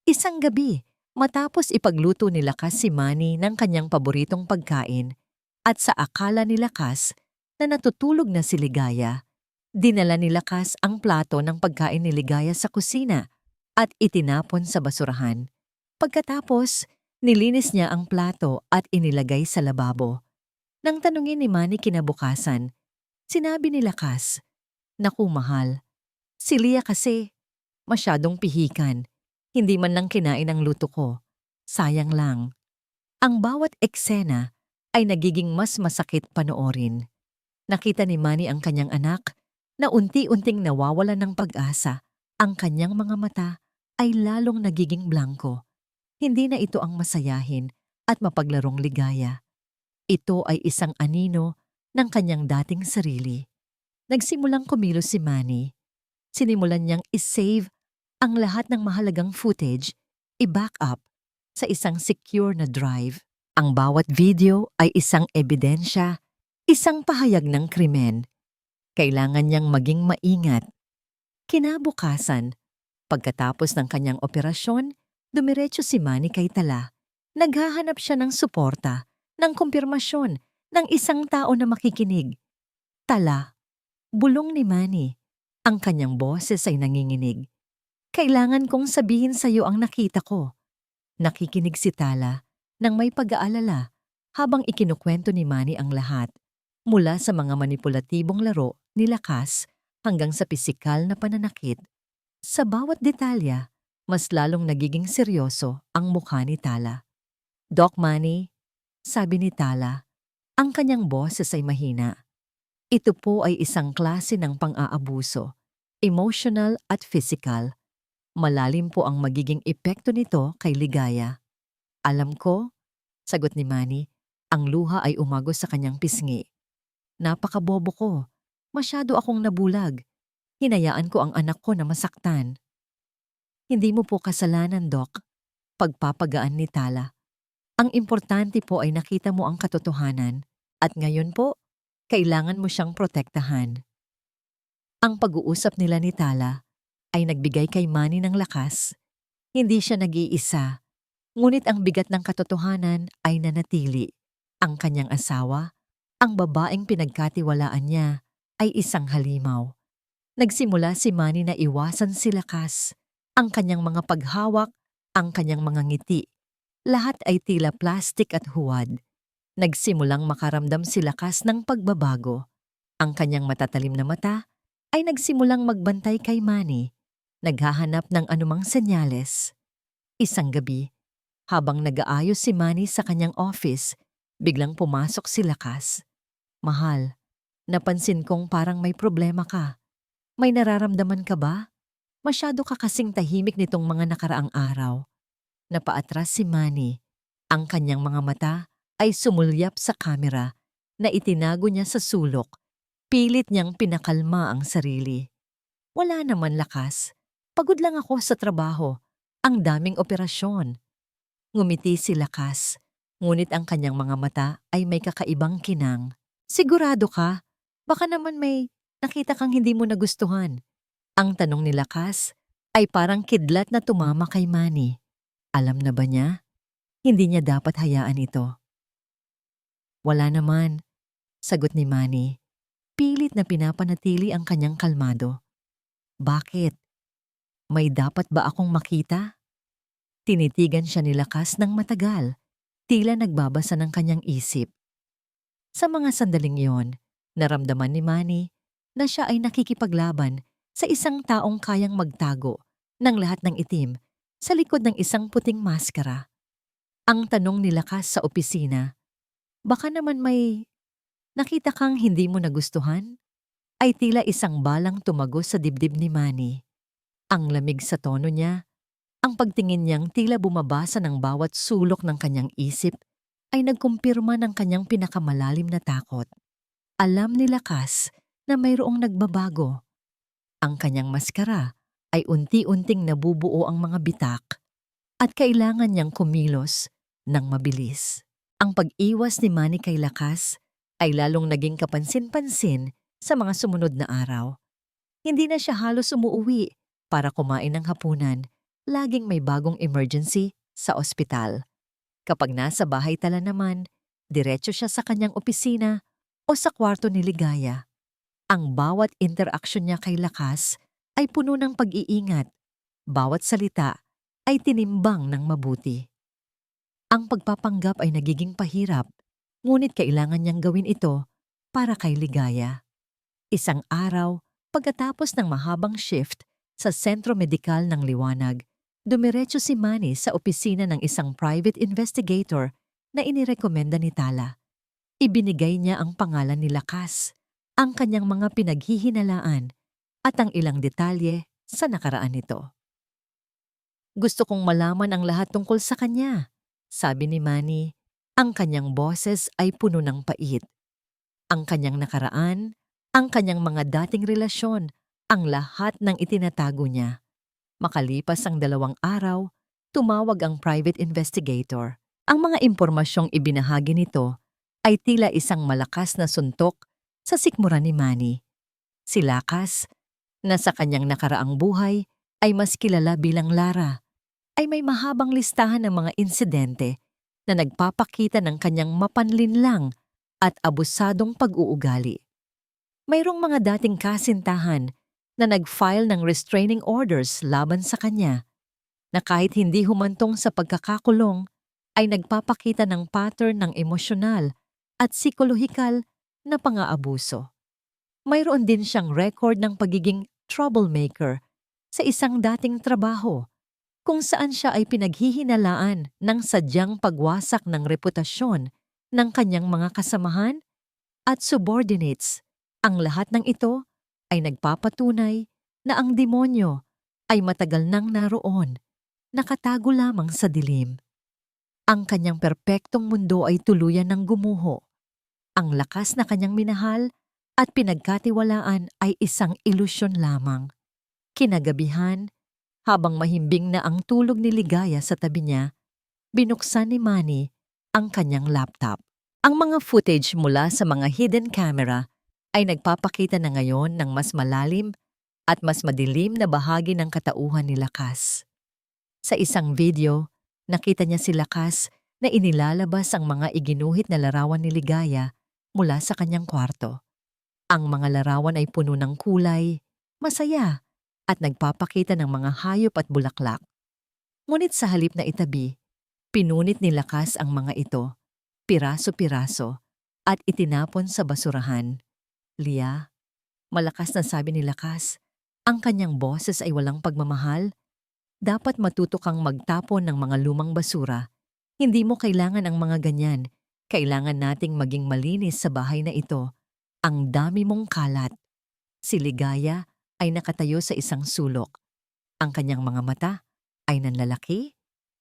A: Isang gabi, matapos ipagluto ni Lakas si Manny ng kanyang paboritong pagkain at sa akala ni Lakas na natutulog na si Ligaya, dinala ni Lakas ang plato ng pagkain ni Ligaya sa kusina at itinapon sa basurahan. Pagkatapos, nilinis niya ang plato at inilagay sa lababo. Nang tanungin ni Manny kinabukasan, sinabi ni Lakas, "Naku mahal, si Lia kasi masyadong pihikan. Hindi man lang kinain ang luto ko. Sayang lang." Ang bawat eksena ay nagiging mas masakit panoorin. Nakita ni Manny ang kanyang anak na unti-unting nawawalan ng pag-asa. Ang kanyang mga mata ay lalong nagiging blanko. Hindi na ito ang masayahin at mapaglarong ligaya. Ito ay isang anino ng kanyang dating sarili. Nagsimulang kumilos si Manny. Sinimulan niyang isave ang lahat ng mahalagang footage, i-back up sa isang secure na drive. Ang bawat video ay isang ebidensya, isang pahayag ng krimen. Kailangan niyang maging maingat. Kinabukasan, pagkatapos ng kanyang operasyon, dumiretso si Manny kay Tala. Naghahanap siya ng suporta, ng kumpirmasyon, ng isang tao na makikinig. Tala, bulong ni Manny. Ang kanyang boses ay nanginginig. "Kailangan kong sabihin sa iyo ang nakita ko." Nakikinig si Tala nang may pag-aalala habang ikinukwento ni Manny ang lahat, mula sa mga manipulatibong laro ni Lakas hanggang sa pisikal na pananakit. Sa bawat detalya, mas lalong nagiging seryoso ang mukha ni Tala. "Doc Manny," sabi ni Tala, ang kanyang boses ay mahina. "Ito po ay isang klase ng pang-aabuso, emotional at physical. Malalim po ang magiging epekto nito kay Ligaya." "Alam ko," sagot ni Manny, ang luha ay umagos sa kanyang pisngi. "Napakabobo ko. Masyado akong nabulag. Hinayaan ko ang anak ko na masaktan." "Hindi mo po kasalanan, Doc," pagpapagaan ni Tala. "Ang importante po ay nakita mo ang katotohanan at ngayon po, kailangan mo siyang protektahan." Ang pag-uusap nila ni Tala ay nagbigay kay Manny ng lakas. Hindi siya nag-iisa, ngunit ang bigat ng katotohanan ay nanatili. Ang kanyang asawa, ang babaeng pinagkatiwalaan niya, ay isang halimaw. Nagsimula si Manny na iwasan si Lakas. Ang kanyang mga paghawak, ang kanyang mga ngiti, lahat ay tila plastik at huwad. Nagsimulang makaramdam si Lakas ng pagbabago. Ang kanyang matatalim na mata ay nagsimulang magbantay kay Manny, naghahanap ng anumang senyales. Isang gabi, habang nag-aayos si Manny sa kanyang office, biglang pumasok si Lakas. "Mahal, napansin kong parang may problema ka. May nararamdaman ka ba? Masyado ka kasing tahimik nitong mga nakaraang araw." Napaatras si Manny. Ang kanyang mga mata ay sumulyap sa kamera na itinago niya sa sulok. Pilit niyang pinakalma ang sarili. "Wala naman, Lakas. Pagod lang ako sa trabaho. Ang daming operasyon." Ngumiti si Lakas, ngunit ang kanyang mga mata ay may kakaibang kinang. "Sigurado ka? Baka naman may nakita kang hindi mo nagustuhan." Ang tanong ni Lakas ay parang kidlat na tumama kay Manny. Alam na ba niya? Hindi niya dapat hayaan ito. "Wala naman," sagot ni Manny. Pilit na pinapanatili ang kanyang kalmado. "Bakit? May dapat ba akong makita?" Tinitigan siya ni Lakas ng matagal, tila nagbabasa ng kanyang isip. Sa mga sandaling iyon, naramdaman ni Manny na siya ay nakikipaglaban sa isang taong kayang magtago ng lahat ng itim sa likod ng isang puting maskara. Ang tanong ni Lakas sa opisina, "Baka naman may nakita kang hindi mo nagustuhan?" ay tila isang balang tumagos sa dibdib ni Manny. Ang lamig sa tono niya, Ang pagtingin niyang tila bumabasa ng bawat sulok ng kanyang isip ay nagkumpirma ng kanyang pinakamalalim na takot. Alam ni Lakas na mayroong nagbabago. Ang kanyang maskara ay unti-unting nabubuo ang mga bitak at kailangan niyang kumilos ng mabilis. Ang pag-iwas ni Manny kay Lakas ay lalong naging kapansin-pansin sa mga sumunod na araw. Hindi na siya halos umuuwi para kumain ng hapunan. Laging may bagong emergency sa ospital. Kapag nasa bahay tala naman, diretso siya sa kanyang opisina o sa kwarto ni Ligaya. Ang bawat interaksyon niya kay Lakas ay puno ng pag-iingat. Bawat salita ay tinimbang ng mabuti. Ang pagpapanggap ay nagiging pahirap, ngunit kailangan niyang gawin ito para kay Ligaya. Isang araw, pagkatapos ng mahabang shift sa sentro medikal ng Liwanag, dumiretso si Manny sa opisina ng isang private investigator na inirekomenda ni Tala. Ibinigay niya ang pangalan ni Lakas, ang kanyang mga pinaghihinalaan at ang ilang detalye sa nakaraan nito. Gusto kong malaman ang lahat tungkol sa kanya, sabi ni Manny. Ang kanyang boses ay puno ng pait. Ang kanyang nakaraan, ang kanyang mga dating relasyon, ang lahat ng itinatago niya. Makalipas ang 2 araw, tumawag ang private investigator. Ang mga impormasyong ibinahagi nito ay tila isang malakas na suntok sa sikmura ni Manny. Si Lakas, na sa kanyang nakaraang buhay ay mas kilala bilang Lara, ay may mahabang listahan ng mga insidente na nagpapakita ng kanyang mapanlinlang at abusadong pag-uugali. Mayroong mga dating kasintahan na nag-file ng restraining orders laban sa kanya, na kahit hindi humantong sa pagkakakulong, ay nagpapakita ng pattern ng emosyonal at psikolohikal na pang-aabuso. Mayroon din siyang record ng pagiging troublemaker sa isang dating trabaho, kung saan siya ay pinaghihinalaan ng sadyang pagwasak ng reputasyon ng kanyang mga kasamahan at subordinates. Ang lahat ng ito ay nagpapatunay na ang demonyo ay matagal nang naroon, nakatago lamang sa dilim. Ang kanyang perpektong mundo ay tuluyan ng gumuho. Ang lakas na kanyang minahal at pinagkatiwalaan ay isang ilusyon lamang. Kinagabihan, habang mahimbing na ang tulog ni Ligaya sa tabi niya, binuksan ni Manny ang kanyang laptop. Ang mga footage mula sa mga hidden camera ay nagpapakita na ngayon ng mas malalim at mas madilim na bahagi ng katauhan ni Lakas. Sa isang video, nakita niya si Lakas na inilalabas ang mga iginuhit na larawan ni Ligaya mula sa kanyang kwarto. Ang mga larawan ay puno ng kulay, masaya, at nagpapakita ng mga hayop at bulaklak. Ngunit sa halip na itabi, pinunit ni Lakas ang mga ito, piraso-piraso, at itinapon sa basurahan. Lia, malakas na sabi ni Lakas, ang kanyang boses ay walang pagmamahal. Dapat matuto kang magtapon ng mga lumang basura. Hindi mo kailangan ang mga ganyan. Kailangan nating maging malinis sa bahay na ito. Ang dami mong kalat. Si Ligaya ay nakatayo sa isang sulok. Ang kanyang mga mata ay nanlalaki.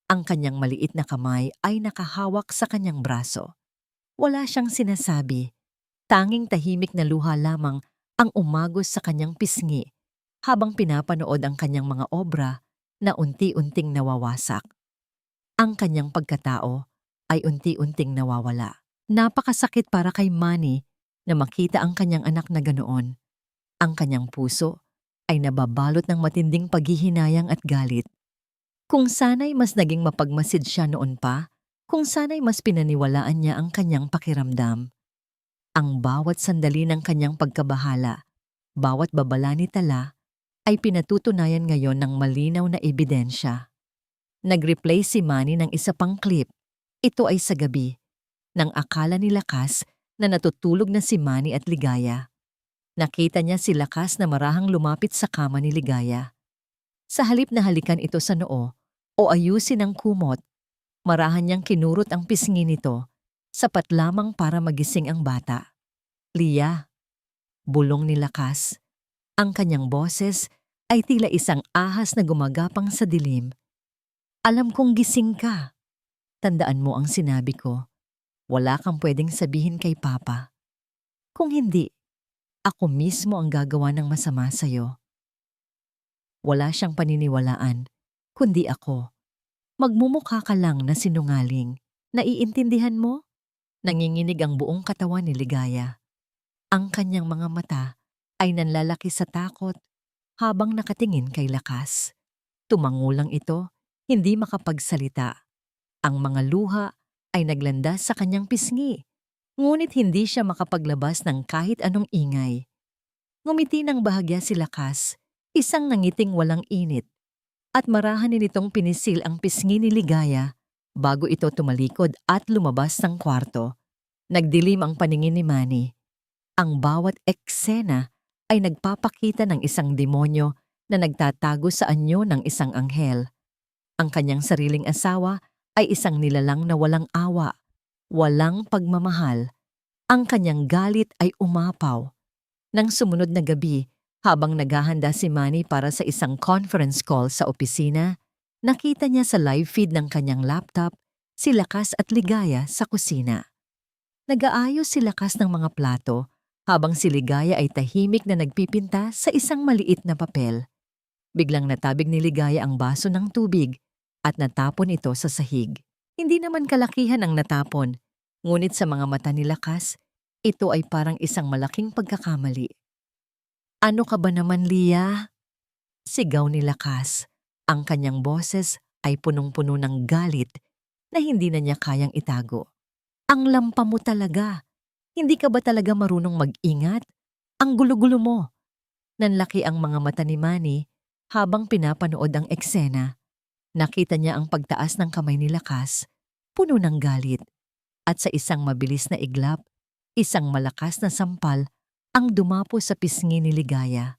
A: Ang kanyang maliit na kamay ay nakahawak sa kanyang braso. Wala siyang sinasabi. Tanging tahimik na luha lamang ang umagos sa kanyang pisngi habang pinapanood ang kanyang mga obra na unti-unting nawawasak. Ang kanyang pagkatao ay unti-unting nawawala. Napakasakit para kay Manny na makita ang kanyang anak na ganoon. Ang kanyang puso ay nababalot ng matinding paghihinayang at galit. Kung sana'y mas naging mapagmasid siya noon pa, kung sana'y mas pinaniwalaan niya ang kanyang pakiramdam. Ang bawat sandali ng kanyang pagkabahala, bawat babala ni Tala, ay pinatutunayan ngayon ng malinaw na ebidensya. Nag-replay si Manny ng isa pang clip. Ito ay sa gabi, nang akala ni Lakas na natutulog na si Manny at Ligaya. Nakita niya si Lakas na marahang lumapit sa kama ni Ligaya. Sa halip na halikan ito sa noo o ayusin ang kumot, marahan niyang kinurot ang pisngi nito, sapat lamang para magising ang bata. Lia, bulong ni Lakas. Ang kanyang boses ay tila isang ahas na gumagapang sa dilim. Alam kong gising ka. Tandaan mo ang sinabi ko. Wala kang pwedeng sabihin kay Papa. Kung hindi, ako mismo ang gagawa ng masama sa'yo. Wala siyang paniniwalaan, kundi ako. Magmumukha ka lang na sinungaling. Naiintindihan mo? Nanginginig ang buong katawan ni Ligaya. Ang kanyang mga mata ay nanlalaki sa takot habang nakatingin kay Lakas. Tumangulang ito, hindi makapagsalita. Ang mga luha ay naglandas sa kanyang pisngi, ngunit hindi siya makapaglabas ng kahit anong ingay. Ngumiti ng bahagya si Lakas, isang nangiting walang init, at marahan nitong pinisil ang pisngi ni Ligaya bago ito tumalikod at lumabas ng kwarto. Nagdilim ang paningin ni Manny. Ang bawat eksena ay nagpapakita ng isang demonyo na nagtatago sa anyo ng isang anghel. Ang kanyang sariling asawa ay isang nilalang na walang awa, walang pagmamahal. Ang kanyang galit ay umapaw. Nang sumunod na gabi, habang naghahanda si Manny para sa isang conference call sa opisina, nakita niya sa live feed ng kanyang laptop si Lakas at Ligaya sa kusina. Nag-aayos si Lakas ng mga plato habang si Ligaya ay tahimik na nagpipinta sa isang maliit na papel. Biglang natabig ni Ligaya ang baso ng tubig at natapon ito sa sahig. Hindi naman kalakihan ang natapon, ngunit sa mga mata ni Lakas, ito ay parang isang malaking pagkakamali. "Ano ka ba naman, Lia?" Sigaw ni Lakas. Ang kanyang boses ay punong-puno ng galit na hindi na niya kayang itago. "Ang lampa mo talaga. Hindi ka ba talaga marunong mag-ingat? Ang gulo-gulo mo." Nanlaki ang mga mata ni Manny habang pinapanood ang eksena. Nakita niya ang pagtaas ng kamay ni Lakas, puno ng galit. At sa isang mabilis na iglap, isang malakas na sampal ang dumapo sa pisngi ni Ligaya.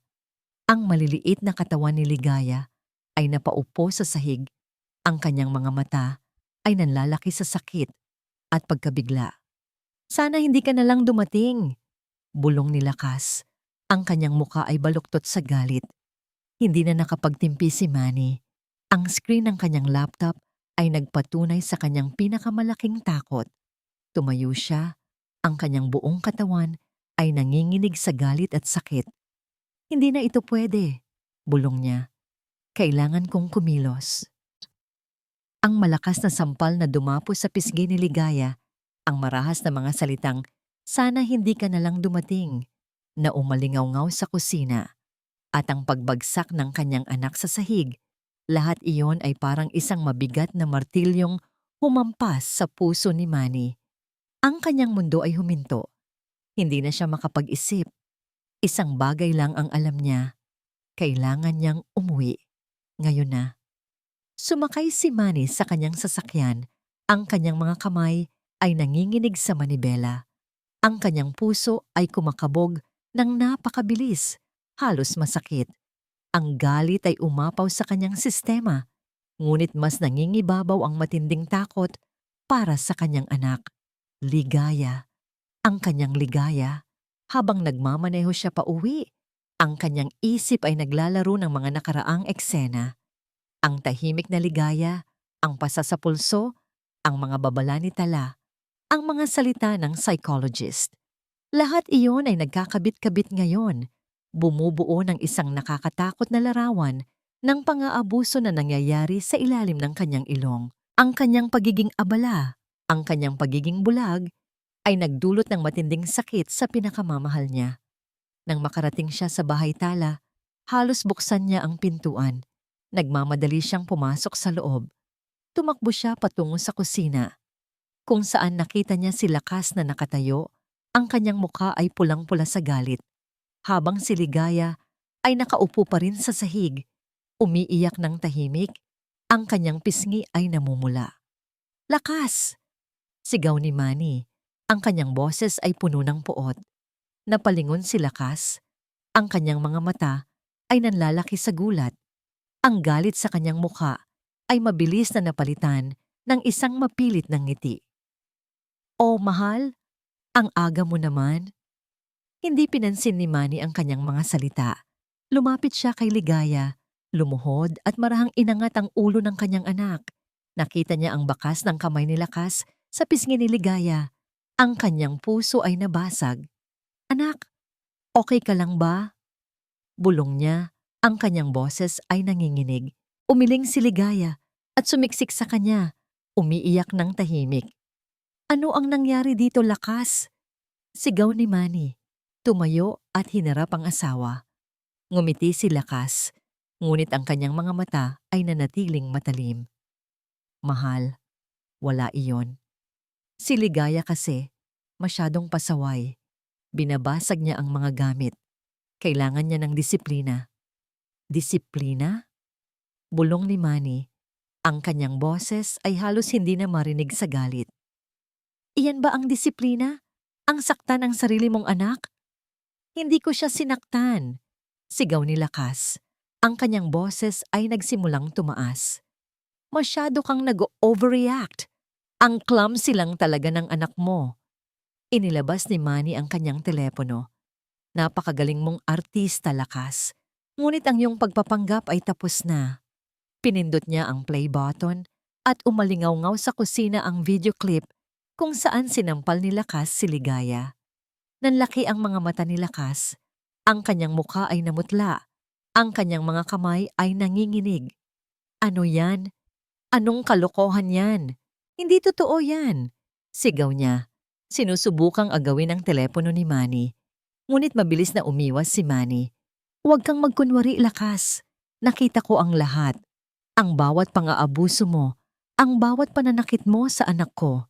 A: Ang maliliit na katawan ni Ligaya ay napaupo sa sahig. Ang kanyang mga mata ay nanlalaki sa sakit at pagkabigla. "Sana hindi ka na lang dumating," bulong ni Lakas. Ang kanyang muka ay baluktot sa galit. Hindi na nakapagtimpi si Manny. Ang screen ng kanyang laptop ay nagpatunay sa kanyang pinakamalaking takot. Tumayo siya, ang kanyang buong katawan ay nanginginig sa galit at sakit. "Hindi na ito pwede," bulong niya. "Kailangan kong kumilos." Ang malakas na sampal na dumapo sa pisngi ni Ligaya, ang marahas na mga salitang, "Sana hindi ka na lang dumating," na umalingaw-ngaw sa kusina, at ang pagbagsak ng kanyang anak sa sahig, lahat iyon ay parang isang mabigat na martilyong humampas sa puso ni Manny. Ang kanyang mundo ay huminto. Hindi na siya makapag-isip. Isang bagay lang ang alam niya. Kailangan niyang umuwi. Ngayon na. Sumakay si Manny sa kanyang sasakyan. Ang kanyang mga kamay ay nanginginig sa manibela. Ang kanyang puso ay kumakabog ng napakabilis, halos masakit. Ang galit ay umapaw sa kanyang sistema, ngunit mas nangingibabaw ang matinding takot para sa kanyang anak. Ligaya. Ang kanyang Ligaya. Habang nagmamaneho siya pa uwi, ang kanyang isip ay naglalaro ng mga nakaraang eksena. Ang tahimik na Ligaya, ang pasa sa pulso, ang mga babala ni Tala, ang mga salita ng psychologist. Lahat iyon ay nagkakabit-kabit ngayon, bumubuo ng isang nakakatakot na larawan ng pang-aabuso na nangyayari sa ilalim ng kanyang ilong. Ang kanyang pagiging abala, ang kanyang pagiging bulag, ay nagdulot ng matinding sakit sa pinakamamahal niya. Nang makarating siya sa bahay Tala, halos buksan niya ang pintuan. Nagmamadali siyang pumasok sa loob. Tumakbo siya patungo sa kusina, kung saan nakita niya si Lakas na nakatayo. Ang kanyang mukha ay pulang-pula sa galit, habang si Ligaya ay nakaupo pa rin sa sahig, umiiyak ng tahimik. Ang kanyang pisngi ay namumula. "Lakas!" sigaw ni Manny. Ang kanyang boses ay puno ng puot. Napalingon si Lakas. Ang kanyang mga mata ay nanlalaki sa gulat. Ang galit sa kanyang mukha ay mabilis na napalitan ng isang mapilit na ngiti. "Oh, mahal, ang aga mo naman." Hindi pinansin ni Manny ang kanyang mga salita. Lumapit siya kay Ligaya, lumuhod at marahang inangat ang ulo ng kanyang anak. Nakita niya ang bakas ng kamay ni Lakas sa pisngi ni Ligaya. Ang kanyang puso ay nabasag. "Anak, okay ka lang ba?" Bulong niya. Ang kanyang boses ay nanginginig. Umiling si Ligaya at sumiksik sa kanya. Umiiyak ng tahimik. "Ano ang nangyari dito, Lakas?" Sigaw ni Manny. Tumayo at hinarap ang asawa. Ngumiti si Lakas, ngunit ang kanyang mga mata ay nanatiling matalim. "Mahal, wala iyon." Si Ligaya kasi, masyadong pasaway. Binabasag niya ang mga gamit. Kailangan niya ng disiplina. "Disiplina?" Bulong ni Manny. Ang kanyang boses ay halos hindi na marinig sa galit. "Iyan ba ang disiplina? Ang saktan ang sarili mong anak?" "Hindi ko siya sinaktan." Sigaw ni Lakas. Ang kanyang boses ay nagsimulang tumaas. "Masyado kang nag-overreact. Ang clumsy lang talaga ng anak mo." Inilabas ni Manny ang kanyang telepono. "Napakagaling mong artista, Lakas. Ngunit ang iyong pagpapanggap ay tapos na." Pinindot niya ang play button at umalingaw-ngaw sa kusina ang video clip kung saan sinampal ni Lakas si Ligaya. Nanlaki ang mga mata ni Lakas. Ang kanyang mukha ay namutla. Ang kanyang mga kamay ay nanginginig. "Ano yan? Anong kalokohan yan? Hindi totoo yan!" Sigaw niya. Sinusubukang agawin ang telepono ni Manny. Ngunit mabilis na umiwas si Manny. "Huwag kang magkunwari, Lakas. Nakita ko ang lahat. Ang bawat pang-aabuso mo, ang bawat pananakit mo sa anak ko."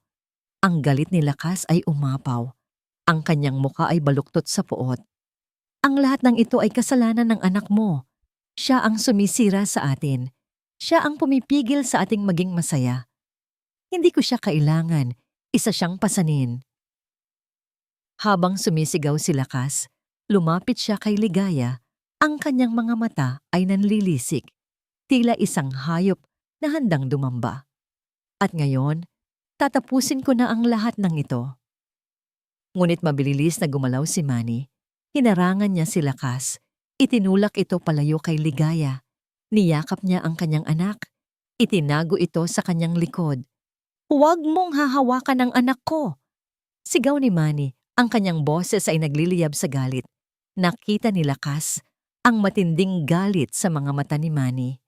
A: Ang galit ni Lakas ay umapaw. Ang kanyang muka ay baluktot sa puot. "Ang lahat ng ito ay kasalanan ng anak mo. Siya ang sumisira sa atin. Siya ang pumipigil sa ating maging masaya. Hindi ko siya kailangan. Isa siyang pasanin." Habang sumisigaw si Lakas, lumapit siya kay Ligaya. Ang kanyang mga mata ay nanlilisik. Tila isang hayop na handang dumamba. "At ngayon, tatapusin ko na ang lahat ng ito." Ngunit mabilis na gumalaw si Manny. Hinarangan niya si Lakas. Itinulak ito palayo kay Ligaya. Niyakap niya ang kanyang anak. Itinago ito sa kanyang likod. "Huwag mong hahawakan ang anak ko!" Sigaw ni Manny. Ang kanyang boses ay nagliliyab sa galit. Nakita ni Lakas ang matinding galit sa mga mata ni Manny.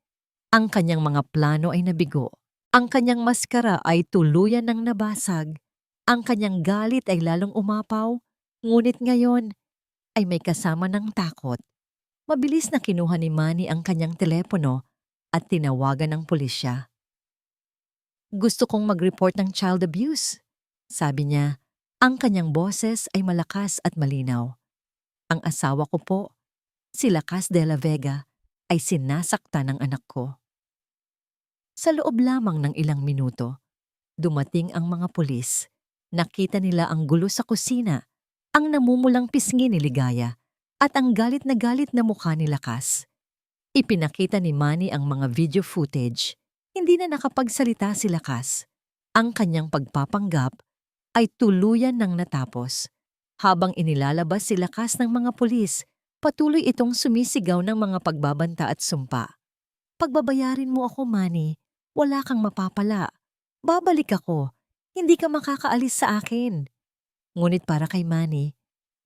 A: Ang kanyang mga plano ay nabigo. Ang kanyang maskara ay tuluyan ng nabasag. Ang kanyang galit ay lalong umapaw. Ngunit ngayon ay may kasama ng takot. Mabilis na kinuha ni Manny ang kanyang telepono at tinawagan ng pulisya. "Gusto kong mag-report ng child abuse," sabi niya. Ang kanyang boses ay malakas at malinaw. "Ang asawa ko po, si Lakas de la Vega, ay sinasaktan ng anak ko." Sa loob lamang ng ilang minuto, dumating ang mga pulis. Nakita nila ang gulo sa kusina, ang namumulang pisngi ni Ligaya, at ang galit na mukha ni Lakas. Ipinakita ni Manny ang mga video footage. Hindi na nakapagsalita si Lakas. Ang kanyang pagpapanggap ay tuluyan ng natapos. Habang inilalabas si Lakas ng mga pulis, patuloy itong sumisigaw ng mga pagbabanta at sumpa. "Pagbabayarin mo ako, Manny. Wala kang mapapala. Babalik ako. Hindi ka makakaalis sa akin." Ngunit para kay Manny,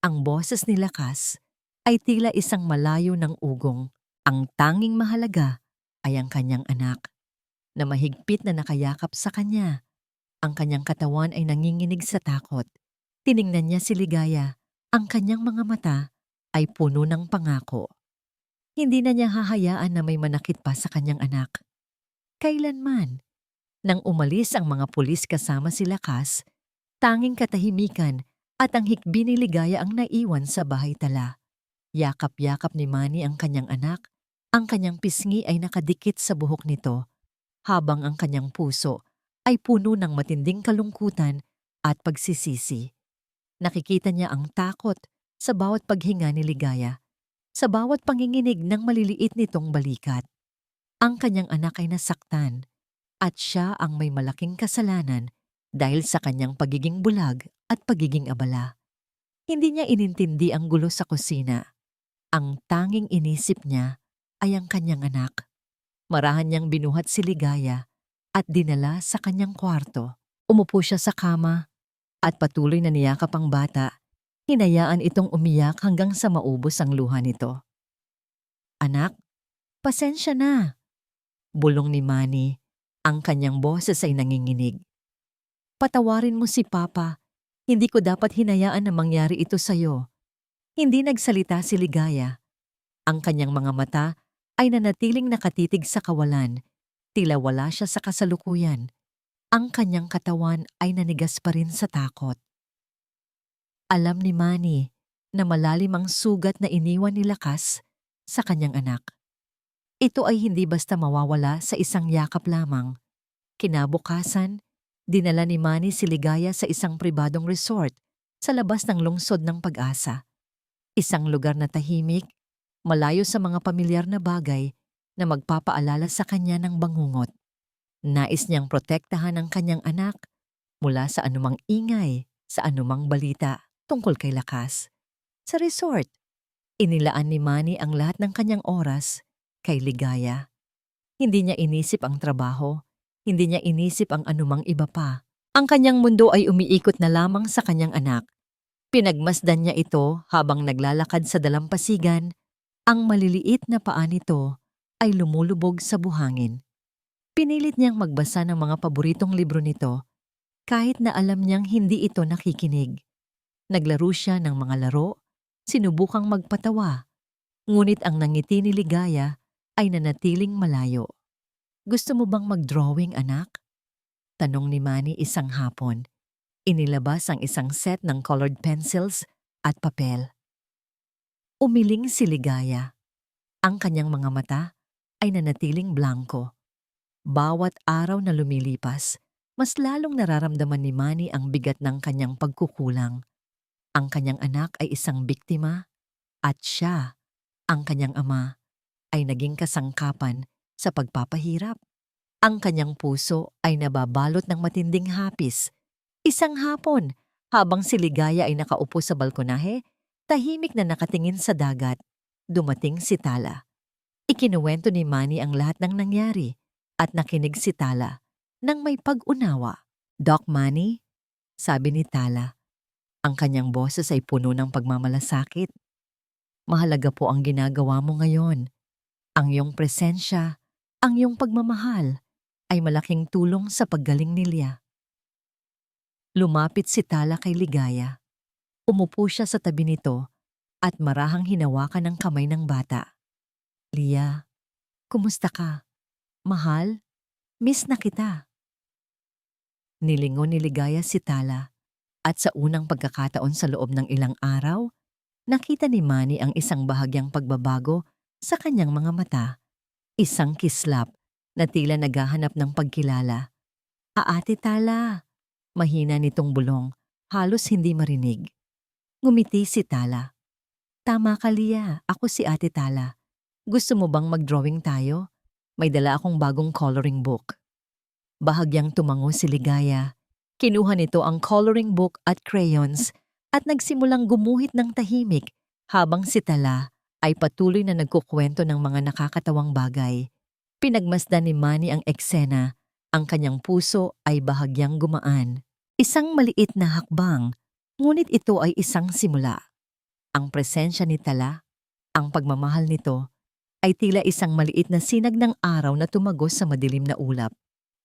A: ang boses ni Lakas ay tila isang malayo ng ugong. Ang tanging mahalaga ay ang kanyang anak, na mahigpit na nakayakap sa kanya. Ang kanyang katawan ay nanginginig sa takot. Tiningnan niya si Ligaya. Ang kanyang mga mata ay puno ng pangako. Hindi na niya hahayaan na may manakit pa sa kanyang anak. Kailanman. Nang umalis ang mga pulis kasama si Lakas, tanging katahimikan at ang hikbi ni Ligaya ang naiwan sa bahay tala. Yakap-yakap ni Manny ang kanyang anak. Ang kanyang pisngi ay nakadikit sa buhok nito, habang ang kanyang puso ay puno ng matinding kalungkutan at pagsisisi. Nakikita niya ang takot sa bawat paghinga ni Ligaya, sa bawat panginginig ng maliliit nitong balikat. Ang kanyang anak ay nasaktan at siya ang may malaking kasalanan dahil sa kanyang pagiging bulag at pagiging abala. Hindi niya inintindi ang gulo sa kusina. Ang tanging inisip niya ay ang kanyang anak. Marahan niyang binuhat si Ligaya at dinala sa kanyang kwarto. Umupo siya sa kama at patuloy na niyakap ang bata. Hinayaan itong umiyak hanggang sa maubos ang luha nito. "Anak, pasensya na," bulong ni Manny. Ang kanyang boses ay nanginginig. "Patawarin mo si Papa. Hindi ko dapat hinayaan na mangyari ito sa'yo." Hindi nagsalita si Ligaya. Ang kanyang mga mata ay nanatiling nakatitig sa kawalan. Tila wala siya sa kasalukuyan. Ang kanyang katawan ay nanigas pa rin sa takot. Alam ni Manny na malalim ang sugat na iniwan ni Lakas sa kanyang anak. Ito ay hindi basta mawawala sa isang yakap lamang. Kinabukasan, dinala ni Manny si Ligaya sa isang pribadong resort sa labas ng lungsod ng Pag-asa. Isang lugar na tahimik, malayo sa mga pamilyar na bagay na magpapaalala sa kanya ng bangungot. Nais niyang protektahan ang kanyang anak mula sa anumang ingay, sa anumang balita tungkol kay Lakas. Sa resort, inilaan ni Manny ang lahat ng kanyang oras kay Ligaya. Hindi niya inisip ang trabaho, hindi niya inisip ang anumang iba pa. Ang kanyang mundo ay umiikot na lamang sa kanyang anak. Pinagmasdan niya ito habang naglalakad sa dalampasigan. Ang maliliit na paa nito ay lumulubog sa buhangin. Pinilit niyang magbasa ng mga paboritong libro nito kahit na alam niyang hindi ito nakikinig. Naglaro siya ng mga laro, sinubukang magpatawa, ngunit ang nangiti ni Ligaya ay nanatiling malayo. "Gusto mo bang mag-drawing, anak?" tanong ni Manny isang hapon. Inilabas ang isang set ng colored pencils at papel. Umiling si Ligaya. Ang kanyang mga mata ay nanatiling blanko. Bawat araw na lumilipas, mas lalong nararamdaman ni Manny ang bigat ng kanyang pagkukulang. Ang kanyang anak ay isang biktima at siya, ang kanyang ama, ay naging kasangkapan sa pagpapahirap. Ang kanyang puso ay nababalot ng matinding hapis. Isang hapon, habang si Ligaya ay nakaupo sa balkonahe, tahimik na nakatingin sa dagat, dumating si Tala. Ikinuwento ni Manny ang lahat ng nangyari at nakinig si Tala nang may pag-unawa. "Doc Manny," sabi ni Tala. Ang kanyang boses ay puno ng pagmamalasakit. "Mahalaga po ang ginagawa mo ngayon. Ang iyong presensya, ang iyong pagmamahal ay malaking tulong sa paggaling ni Lia." Lumapit si Tala kay Ligaya. Umupo siya sa tabi nito at marahang hinawakan ang kamay ng bata. "Lia, kumusta ka? Mahal, miss na kita." Nilingon ni Ligaya si Tala at sa unang pagkakataon sa loob ng ilang araw, nakita ni Manny ang isang bahagyang pagbabago sa kanyang mga mata. Isang kislap na tila naghahanap ng pagkilala. "Ate Tala," mahina nitong bulong, halos hindi marinig. Ngumiti si Tala. "Tama ka, Lia. Ako si Ate Tala. Gusto mo bang mag-drawing tayo? May dala akong bagong coloring book." Bahagyang tumango si Ligaya. Kinuha nito ang coloring book at crayons at nagsimulang gumuhit ng tahimik habang si Tala ay patuloy na nagkukwento ng mga nakakatawang bagay. Pinagmasdan ni Manny ang eksena. Ang kanyang puso ay bahagyang gumaan. Isang maliit na hakbang, ngunit ito ay isang simula. Ang presensya ni Tala, ang pagmamahal nito, ay tila isang maliit na sinag ng araw na tumagos sa madilim na ulap.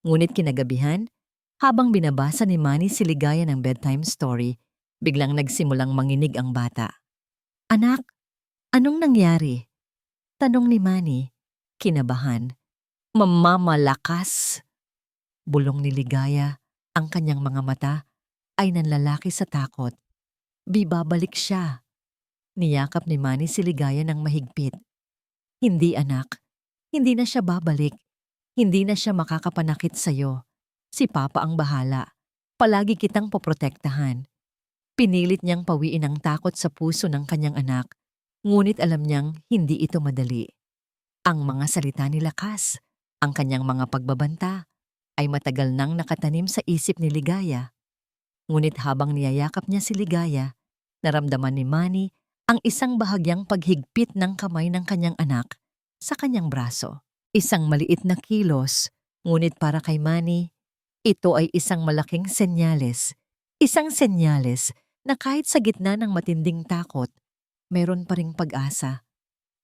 A: Ngunit kinagabihan, habang binabasa ni Manny si Ligaya ng bedtime story, biglang nagsimulang manginig ang bata. "Anak, anong nangyari?" tanong ni Manny, kinabahan. "Mamamalakas," bulong ni Ligaya. Ang kanyang mga mata ay nanlalaki sa takot. "Bibabalik siya." Niyakap ni Manny si Ligaya ng mahigpit. "Hindi, anak. Hindi na siya babalik. Hindi na siya makakapanakit sa'yo. Si Papa ang bahala. Palagi kitang poprotektahan." Pinilit niyang pawiin ang takot sa puso ng kanyang anak, ngunit alam niyang hindi ito madali. Ang mga salita ni Lakas, ang kanyang mga pagbabanta, ay matagal nang nakatanim sa isip ni Ligaya. Ngunit habang niyayakap niya si Ligaya, naramdaman ni Manny ang isang bahagyang paghigpit ng kamay ng kanyang anak sa kanyang braso. Isang maliit na kilos, Ngunit para kay Manny, ito ay isang malaking senyales. Isang senyales na kahit sa gitna ng matinding takot, mayroon pa ring pag-asa.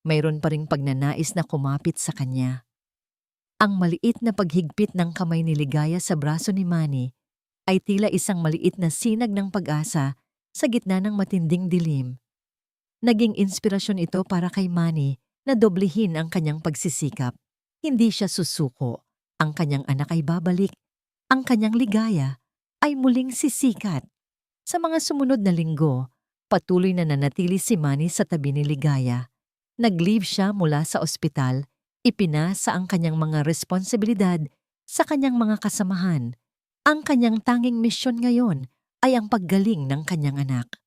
A: Mayroon pa ring pagnanais na kumapit sa kanya. Ang maliit na paghigpit ng kamay ni Ligaya sa braso ni Manny ay tila isang maliit na sinag ng pag-asa sa gitna ng matinding dilim. Naging inspirasyon ito para kay Manny na doblehin ang kanyang pagsisikap. Hindi siya susuko. Ang kanyang anak ay babalik. Ang kanyang ligaya ay muling sisikat. Sa mga sumunod na linggo, patuloy na nanatili si Manny sa tabi ni Ligaya. Nag-leave siya mula sa ospital. Ipinasa ang kanyang mga responsibilidad sa kanyang mga kasamahan. Ang kanyang tanging misyon ngayon ay ang paggaling ng kanyang anak.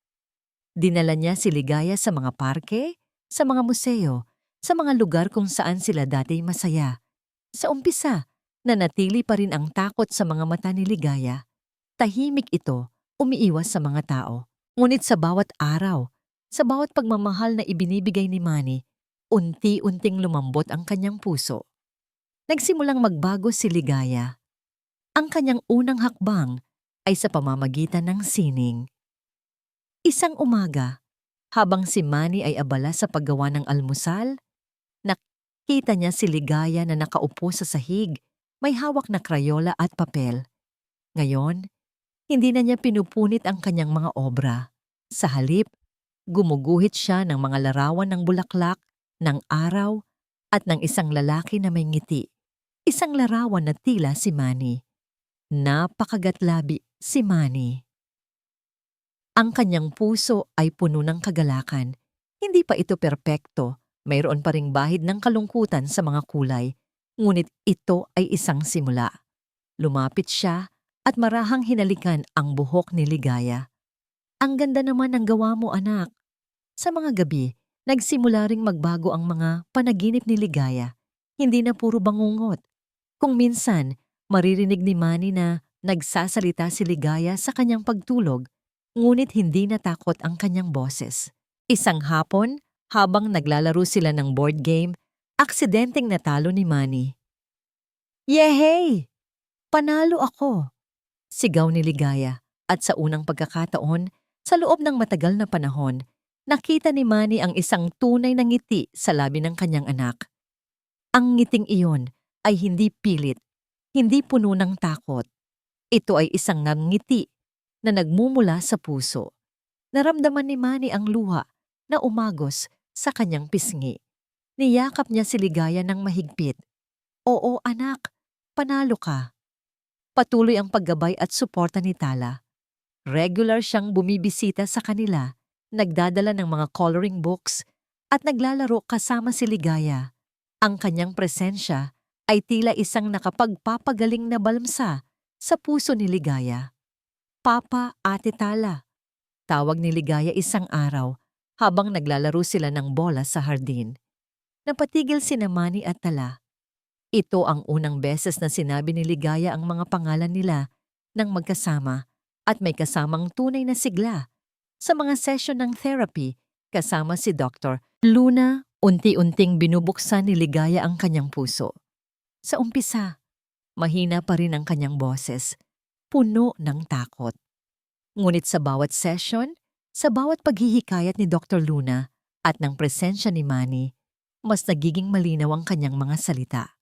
A: Dinala niya si Ligaya sa mga parke, sa mga museo, sa mga lugar kung saan sila dati masaya. Sa umpisa, nanatili pa rin ang takot sa mga mata ni Ligaya. Tahimik ito, umiiwas sa mga tao. Ngunit sa bawat araw, sa bawat pagmamahal na ibinibigay ni Manny, unti-unting lumambot ang kanyang puso. Nagsimulang magbago si Ligaya. Ang kanyang unang hakbang ay sa pamamagitan ng sining. Isang umaga, habang si Manny ay abala sa paggawa ng almusal, nakita niya si Ligaya na nakaupo sa sahig, may hawak na krayola at papel. Ngayon, hindi na niya pinupunit ang kanyang mga obra. Sa halip, gumuguhit siya ng mga larawan ng bulaklak, ng araw, at ng isang lalaki na may ngiti. Isang larawan na tila si Manny. Napakagatlabi si Manny. Ang kanyang puso ay puno ng kagalakan. Hindi pa ito perpekto, mayroon pa ring bahid ng kalungkutan sa mga kulay, ngunit ito ay isang simula. Lumapit siya at marahang hinalikan ang buhok ni Ligaya. Ang ganda naman ng gawa mo, anak. Sa mga gabi, nagsimula ring magbago ang mga panaginip ni Ligaya. Hindi na puro bangungot. Kung minsan, maririnig ni Manny na nagsasalita si Ligaya sa kanyang pagtulog, ngunit hindi natakot ang kanyang boses. Isang hapon, habang naglalaro sila ng board game, aksidenteng natalo ni Manny. Yehey! Panalo ako! Sigaw ni Ligaya, at sa unang pagkakataon, sa loob ng matagal na panahon, nakita ni Manny ang isang tunay na ngiti sa labi ng kanyang anak. Ang ngiting iyon ay hindi pilit, hindi puno ng takot. Ito ay isang ngiti na nagmumula sa puso. Naramdaman ni Manny ang luha na umagos sa kanyang pisngi. Niyakap niya si Ligaya ng mahigpit. Oo, anak, panalo ka. Patuloy ang paggabay at suporta ni Tala. Regular siyang bumibisita sa kanila, nagdadala ng mga coloring books at naglalaro kasama si Ligaya. Ang kanyang presensya ay tila isang nakapagpapagaling na balmsa sa puso ni Ligaya. Papa, Ate Tala, tawag ni Ligaya isang araw habang naglalaro sila ng bola sa hardin. Napatigil sina Manny at Tala. Ito ang unang beses na sinabi ni Ligaya ang mga pangalan nila nang magkasama at may kasamang tunay na sigla. Sa mga session ng therapy, kasama si Dr. Luna, unti-unting binubuksan ni Ligaya ang kanyang puso. Sa umpisa, mahina pa rin ang kanyang boses, puno ng takot. Ngunit sa bawat session, sa bawat paghihikayat ni Dr. Luna at ng presensya ni Manny, mas nagiging malinaw ang kanyang mga salita.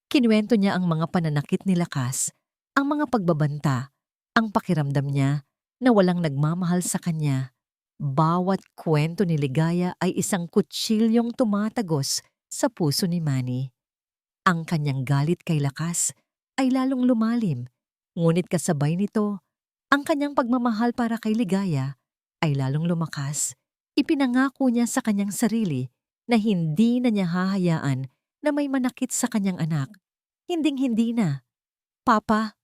A: Kinuwento niya ang mga pananakit ni Lakas, ang mga pagbabanta, ang pakiramdam niya na walang nagmamahal sa kanya. Bawat kwento ni Ligaya ay isang kutsilyong tumatagos sa puso ni Manny. Ang kanyang galit kay Lakas ay lalong lumalim, ngunit kasabay nito, ang kanyang pagmamahal para kay Ligaya ay lalong lumakas. Ipinangako niya sa kanyang sarili na hindi na niya hahayaan na may manakit sa kanyang anak. Hinding-hindi na. Papa,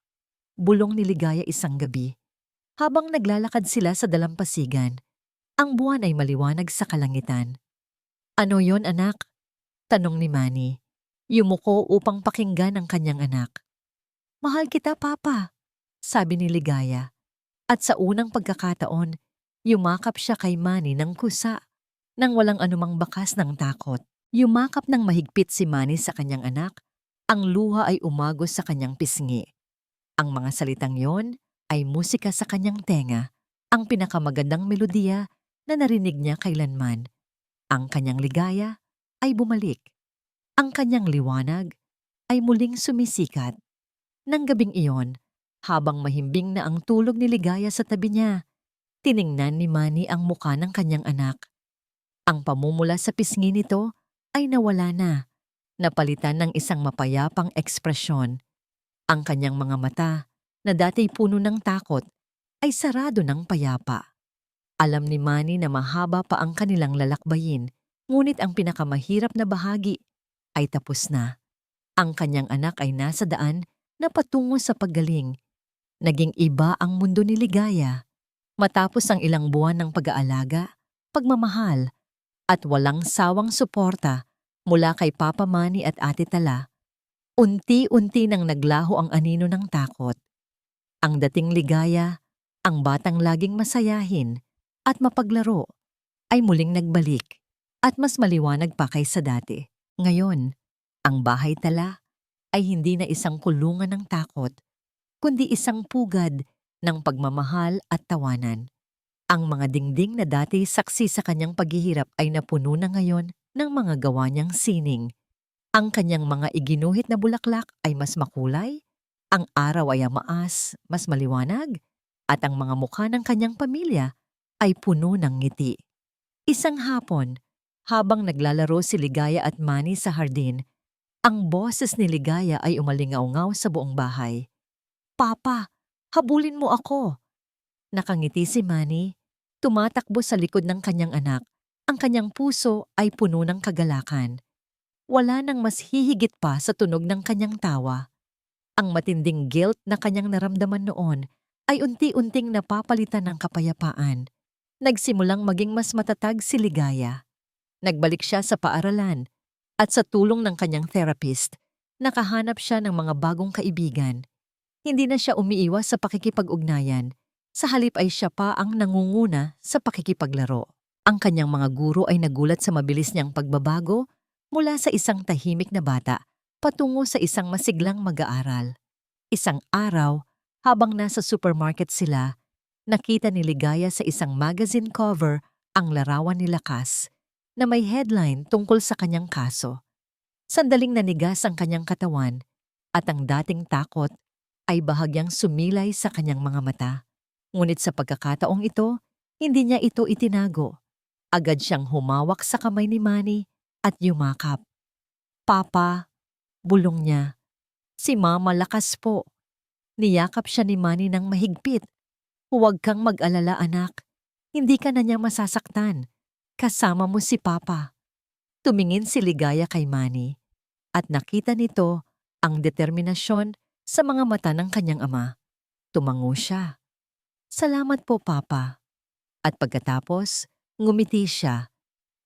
A: bulong ni Ligaya isang gabi. Habang naglalakad sila sa dalampasigan, ang buwan ay maliwanag sa kalangitan. Ano yon, anak? Tanong ni Manny. Yumuko upang pakinggan ang kanyang anak. Mahal kita, Papa, sabi ni Ligaya. At sa unang pagkakataon, yumakap siya kay Manny ng kusa, nang walang anumang bakas ng takot. Yumakap ng mahigpit si Manny sa kanyang anak, Ang luha ay umagos sa kanyang pisngi. Ang mga salitang yon ay musika sa kanyang tenga, ang pinakamagandang melodiya na narinig niya kailanman. Ang kanyang ligaya ay bumalik. Ang kanyang liwanag ay muling sumisikat. Nang gabing iyon, habang mahimbing na ang tulog ni Ligaya sa tabi niya, tiningnan ni Manny ang muka ng kanyang anak. Ang pamumula sa pisngi nito ay nawala na, napalitan ng isang mapayapang ekspresyon. Ang kanyang mga mata, na dati puno ng takot, ay sarado ng payapa. Alam ni Manny na mahaba pa ang kanilang lalakbayin, ngunit ang pinakamahirap na bahagi ay tapos na. Ang kanyang anak ay nasa daan na patungo sa paggaling. Naging iba ang mundo ni Ligaya. Matapos ang ilang buwan ng pag-aalaga, pagmamahal, at walang sawang suporta mula kay Papa Manny at Ate Tala, unti-unti nang naglaho ang anino ng takot. Ang dating Ligaya, ang batang laging masayahin at mapaglaro, ay muling nagbalik at mas maliwanag pa kaysa dati. Ngayon, ang bahay Tala ay hindi na isang kulungan ng takot, kundi isang pugad ng pagmamahal at tawanan. Ang mga dingding na dati saksi sa kanyang paghihirap ay napuno na ngayon ng mga gawa niyang sining. Ang kanyang mga iginuhit na bulaklak ay mas makulay, ang araw ay maas, mas maliwanag, at ang mga mukha ng kanyang pamilya ay puno ng ngiti. Isang hapon, habang naglalaro si Ligaya at Manny sa hardin, ang boses ni Ligaya ay umalingaw-ngaw sa buong bahay. "Papa, habulin mo ako!" Nakangiti si Manny, tumatakbo sa likod ng kanyang anak. Ang kanyang puso ay puno ng kagalakan. Wala nang mas hihigit pa sa tunog ng kanyang tawa. Ang matinding guilt na kanyang naramdaman noon ay unti-unting napapalitan ng kapayapaan. Nagsimulang maging mas matatag si Ligaya. Nagbalik siya sa paaralan at sa tulong ng kanyang therapist, nakahanap siya ng mga bagong kaibigan. Hindi na siya umiiwas sa pakikipag-ugnayan. Sa halip ay siya pa ang nangunguna sa pakikipaglaro. Ang kanyang mga guro ay nagulat sa mabilis niyang pagbabago mula sa isang tahimik na bata patungo sa isang masiglang mag-aaral. Isang araw, habang nasa supermarket sila, nakita ni Ligaya sa isang magazine cover ang larawan ni Lakas na may headline tungkol sa kanyang kaso. Sandaling nanigas ang kanyang katawan at ang dating takot ay bahagyang sumilay sa kanyang mga mata. Ngunit sa pagkakataong ito, hindi niya ito itinago. Agad siyang humawak sa kamay ni Manny at yumakap. "Papa," bulong niya. "Si Mama Lakas po." Niyakap siya ni Manny ng mahigpit. "Huwag kang mag-alala, anak. Hindi ka na niya masasaktan. Kasama mo si Papa." Tumingin si Ligaya kay Manny at nakita nito ang determinasyon sa mga mata ng kanyang ama. Tumango siya. "Salamat po, Papa." At pagkatapos, ngumiti siya.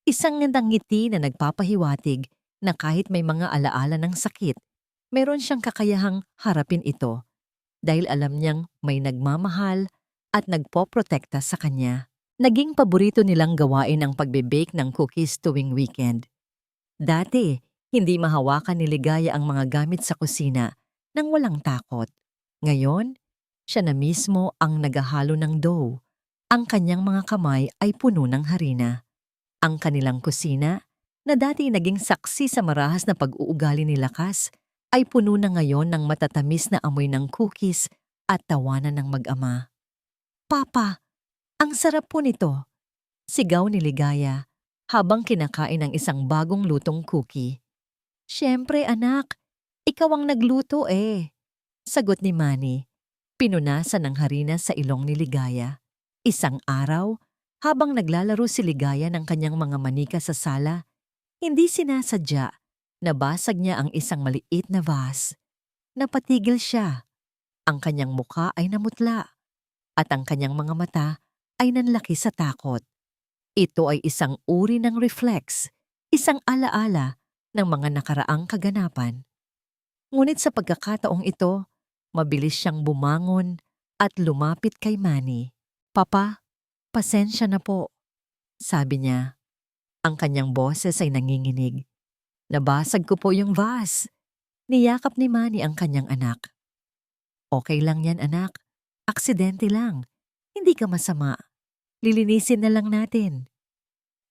A: Isang ngiti na nagpapahiwatig na kahit may mga alaala ng sakit, meron siyang kakayahang harapin ito dahil alam niyang may nagmamahal at nagpoprotekta sa kanya. Naging paborito nilang gawain ang pagbe-bake ng cookies tuwing weekend. Dati, hindi mahawakan ni Ligaya ang mga gamit sa kusina nang walang takot. Ngayon, siya na mismo ang naghahalo ng dough. Ang kanyang mga kamay ay puno ng harina. Ang kanilang kusina, na dati naging saksi sa marahas na pag-uugali ni Lakas, ay puno na ngayon ng matatamis na amoy ng cookies at tawanan ng mag-ama. "Papa, ang sarap po nito!" Sigaw ni Ligaya habang kinakain ang isang bagong lutong cookie. "Siyempre anak, ikaw ang nagluto eh," sagot ni Manny. Pinunasan ng harina sa ilong ni Ligaya. Isang araw, habang naglalaro si Ligaya ng kanyang mga manika sa sala, hindi sinasadya, nabasag niya ang isang maliit na vase. Napatigil siya. Ang kanyang muka ay namutla at ang kanyang mga mata ay nanlaki sa takot. Ito ay isang uri ng reflex, isang alaala ng mga nakaraang kaganapan. Ngunit sa pagkakataong ito, mabilis siyang bumangon at lumapit kay Manny. "Papa, pasensya na po," sabi niya. Ang kanyang boses ay nanginginig. "Nabasag ko po yung vase." Niyakap ni Manny ang kanyang anak. Okay lang yan anak. Aksidente lang. Hindi ka masama. Lilinisin na lang natin.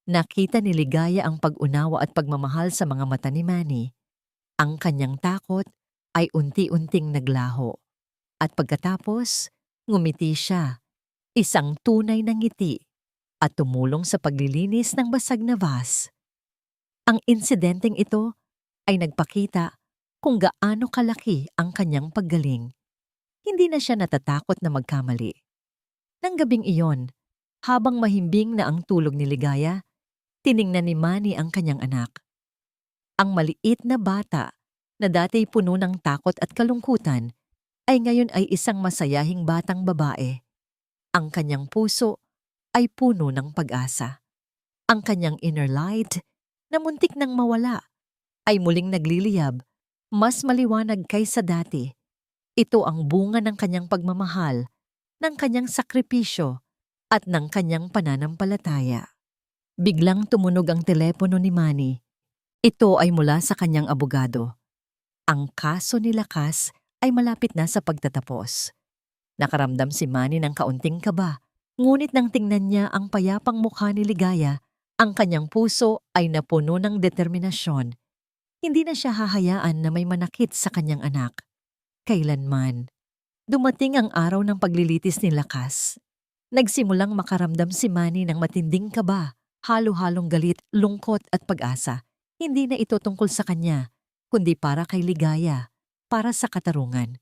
A: Nakita ni Ligaya ang pag-unawa at pagmamahal sa mga mata ni Manny. Ang kanyang takot ay unti-unting naglaho. At pagkatapos, ngumiti siya. Isang tunay na ngiti at tumulong sa paglilinis ng basag na vase. Ang insidenteng ito ay nagpakita kung gaano kalaki ang kanyang paggaling. Hindi na siya natatakot na magkamali. Nang gabing iyon, habang mahimbing na ang tulog ni Ligaya, tiningnan ni Manny ang kanyang anak. Ang maliit na bata na dati puno ng takot at kalungkutan ay ngayon ay isang masayahing batang babae. Ang kanyang puso ay puno ng pag-asa. Ang kanyang inner light na muntik nang mawala ay muling nagliliyab, mas maliwanag kaysa dati. Ito ang bunga ng kanyang pagmamahal, ng kanyang sakripisyo at ng kanyang pananampalataya. Biglang tumunog ang telepono ni Manny. Ito ay mula sa kanyang abogado. Ang kaso ni Lakas ay malapit na sa pagtatapos. Nakaramdam si Manny ng kaunting kaba, ngunit nang tingnan niya ang payapang mukha ni Ligaya, ang kanyang puso ay napuno ng determinasyon. Hindi na siya hahayaan na may manakit sa kanyang anak. Kailanman. Dumating ang araw ng paglilitis ni Lakas. Nagsimulang makaramdam si Manny ng matinding kaba, halo-halong galit, lungkot at pag-asa. Hindi na ito tungkol sa kanya, kundi para kay Ligaya, para sa katarungan.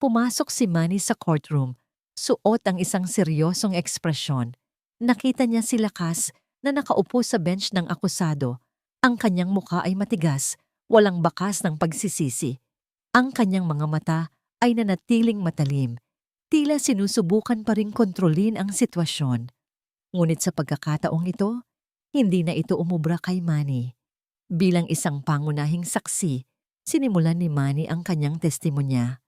A: Pumasok si Manny sa courtroom, suot ang isang seryosong ekspresyon. Nakita niya si Lakas na nakaupo sa bench ng akusado. Ang kanyang mukha ay matigas, walang bakas ng pagsisisi. Ang kanyang mga mata ay nanatiling matalim. Tila sinusubukan pa ring kontrolin ang sitwasyon. Ngunit sa pagkakataong ito, hindi na ito umubra kay Manny. Bilang isang pangunahing saksi, sinimulan ni Manny ang kanyang testimonya.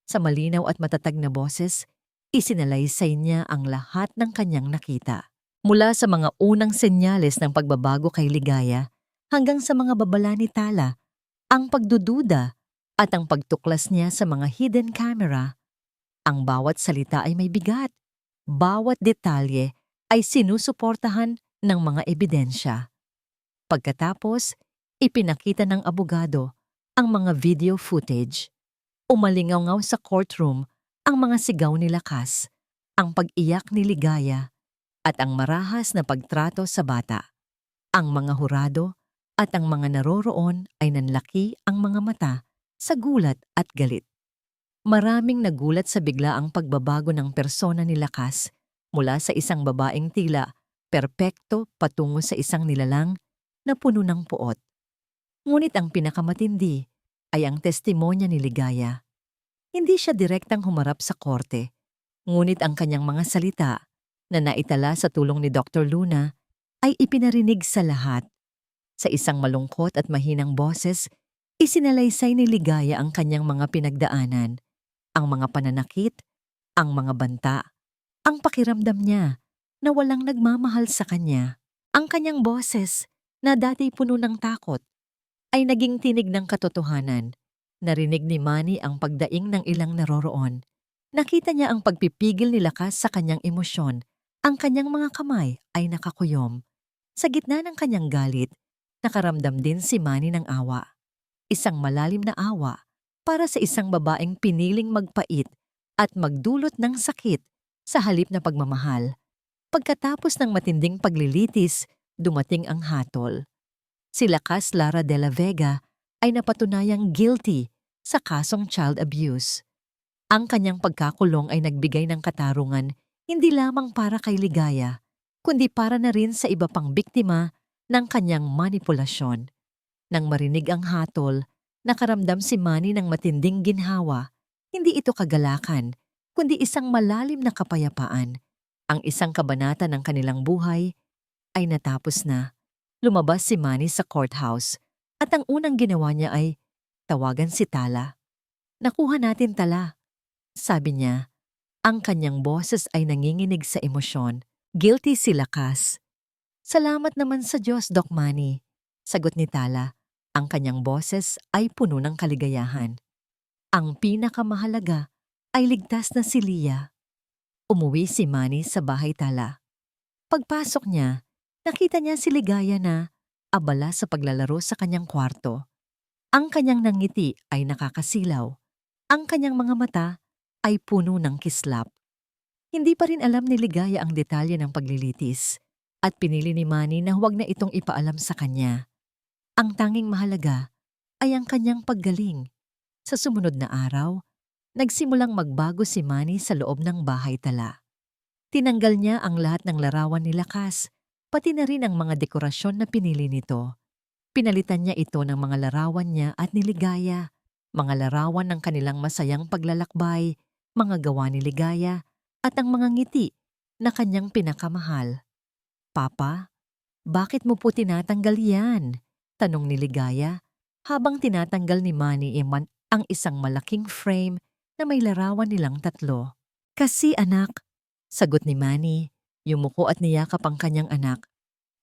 A: Sa malinaw at matatag na boses, isinalaysay niya ang lahat ng kanyang nakita. Mula sa mga unang senyales ng pagbabago kay Ligaya hanggang sa mga babala ni Tala, ang pagdududa at ang pagtuklas niya sa mga hidden camera. Ang bawat salita ay may bigat. Bawat detalye ay sinusuportahan ng mga ebidensya. Pagkatapos, ipinakita ng abogado ang mga video footage. Umalingaw-ngaw sa courtroom ang mga sigaw ni Lakas, ang pag-iyak ni Ligaya, at ang marahas na pagtrato sa bata. Ang mga hurado at ang mga naroroon ay nanlaki ang mga mata sa gulat at galit. Maraming nagulat sa biglaang pagbabago ng persona ni Lakas mula sa isang babaeng tila perpekto patungo sa isang nilalang na puno ng puot. Ngunit ang pinakamatindi ay ang testimonya ni Ligaya. Hindi siya direktang humarap sa korte, ngunit ang kanyang mga salita na naitala sa tulong ni Dr. Luna ay ipinarinig sa lahat. Sa isang malungkot at mahinang boses, isinalaysay ni Ligaya ang kanyang mga pinagdaanan, ang mga pananakit, ang mga banta, ang pakiramdam niya na walang nagmamahal sa kanya. Ang kanyang boses na dati puno ng takot ay naging tinig ng katotohanan. Narinig ni Manny ang pagdaing ng ilang naroroon. Nakita niya ang pagpipigil ni Lakas sa kanyang emosyon. Ang kanyang mga kamay ay nakakuyom. Sa gitna ng kanyang galit, nakaramdam din si Manny ng awa. Isang malalim na awa para sa isang babaeng piniling magpait at magdulot ng sakit sa halip na pagmamahal. Pagkatapos ng matinding paglilitis, dumating ang hatol. Si Lakas Lara de la Vega ay napatunayang guilty sa kasong child abuse. Ang kanyang pagkakulong ay nagbigay ng katarungan hindi lamang para kay Ligaya, kundi para na rin sa iba pang biktima ng kanyang manipulasyon. Nang marinig ang hatol, nakaramdam si Manny ng matinding ginhawa. Hindi ito kagalakan, kundi isang malalim na kapayapaan. Ang isang kabanata ng kanilang buhay ay natapos na. Lumabas si Manny sa courthouse at ang unang ginawa niya ay tawagan si Tala. "Nakuha natin, Tala," sabi niya. Ang kanyang boses ay nanginginig sa emosyon. Guilty si Lakas. "Salamat naman sa Diyos, Doc Manny," sagot ni Tala. Ang kanyang boses ay puno ng kaligayahan. Ang pinakamahalaga ay ligtas na si Leah. Umuwi si Manny sa bahay tala. Pagpasok niya, nakita niya si Ligaya na abala sa paglalaro sa kanyang kwarto. Ang kanyang nangiti ay nakakasilaw. Ang kanyang mga mata ay puno ng kislap. Hindi pa rin alam ni Ligaya ang detalye ng paglilitis at pinili ni Manny na huwag na itong ipaalam sa kanya. Ang tanging mahalaga ay ang kanyang paggaling. Sa sumunod na araw, nagsimulang magbago si Manny sa loob ng bahay tala. Tinanggal niya ang lahat ng larawan ni Lakas, pati na rin ang mga dekorasyon na pinili nito. Pinalitan niya ito ng mga larawan niya at ni Ligaya, mga larawan ng kanilang masayang paglalakbay, mga gawa ni Ligaya, at ang mga ngiti na kanyang pinakamahal. "Papa, bakit mo po tinatanggal yan?" tanong ni Ligaya habang tinatanggal ni Manny Iman ang isang malaking frame na may larawan nilang tatlo. "Kasi anak," sagot ni Manny, yumuko at niyakap ang kanyang anak.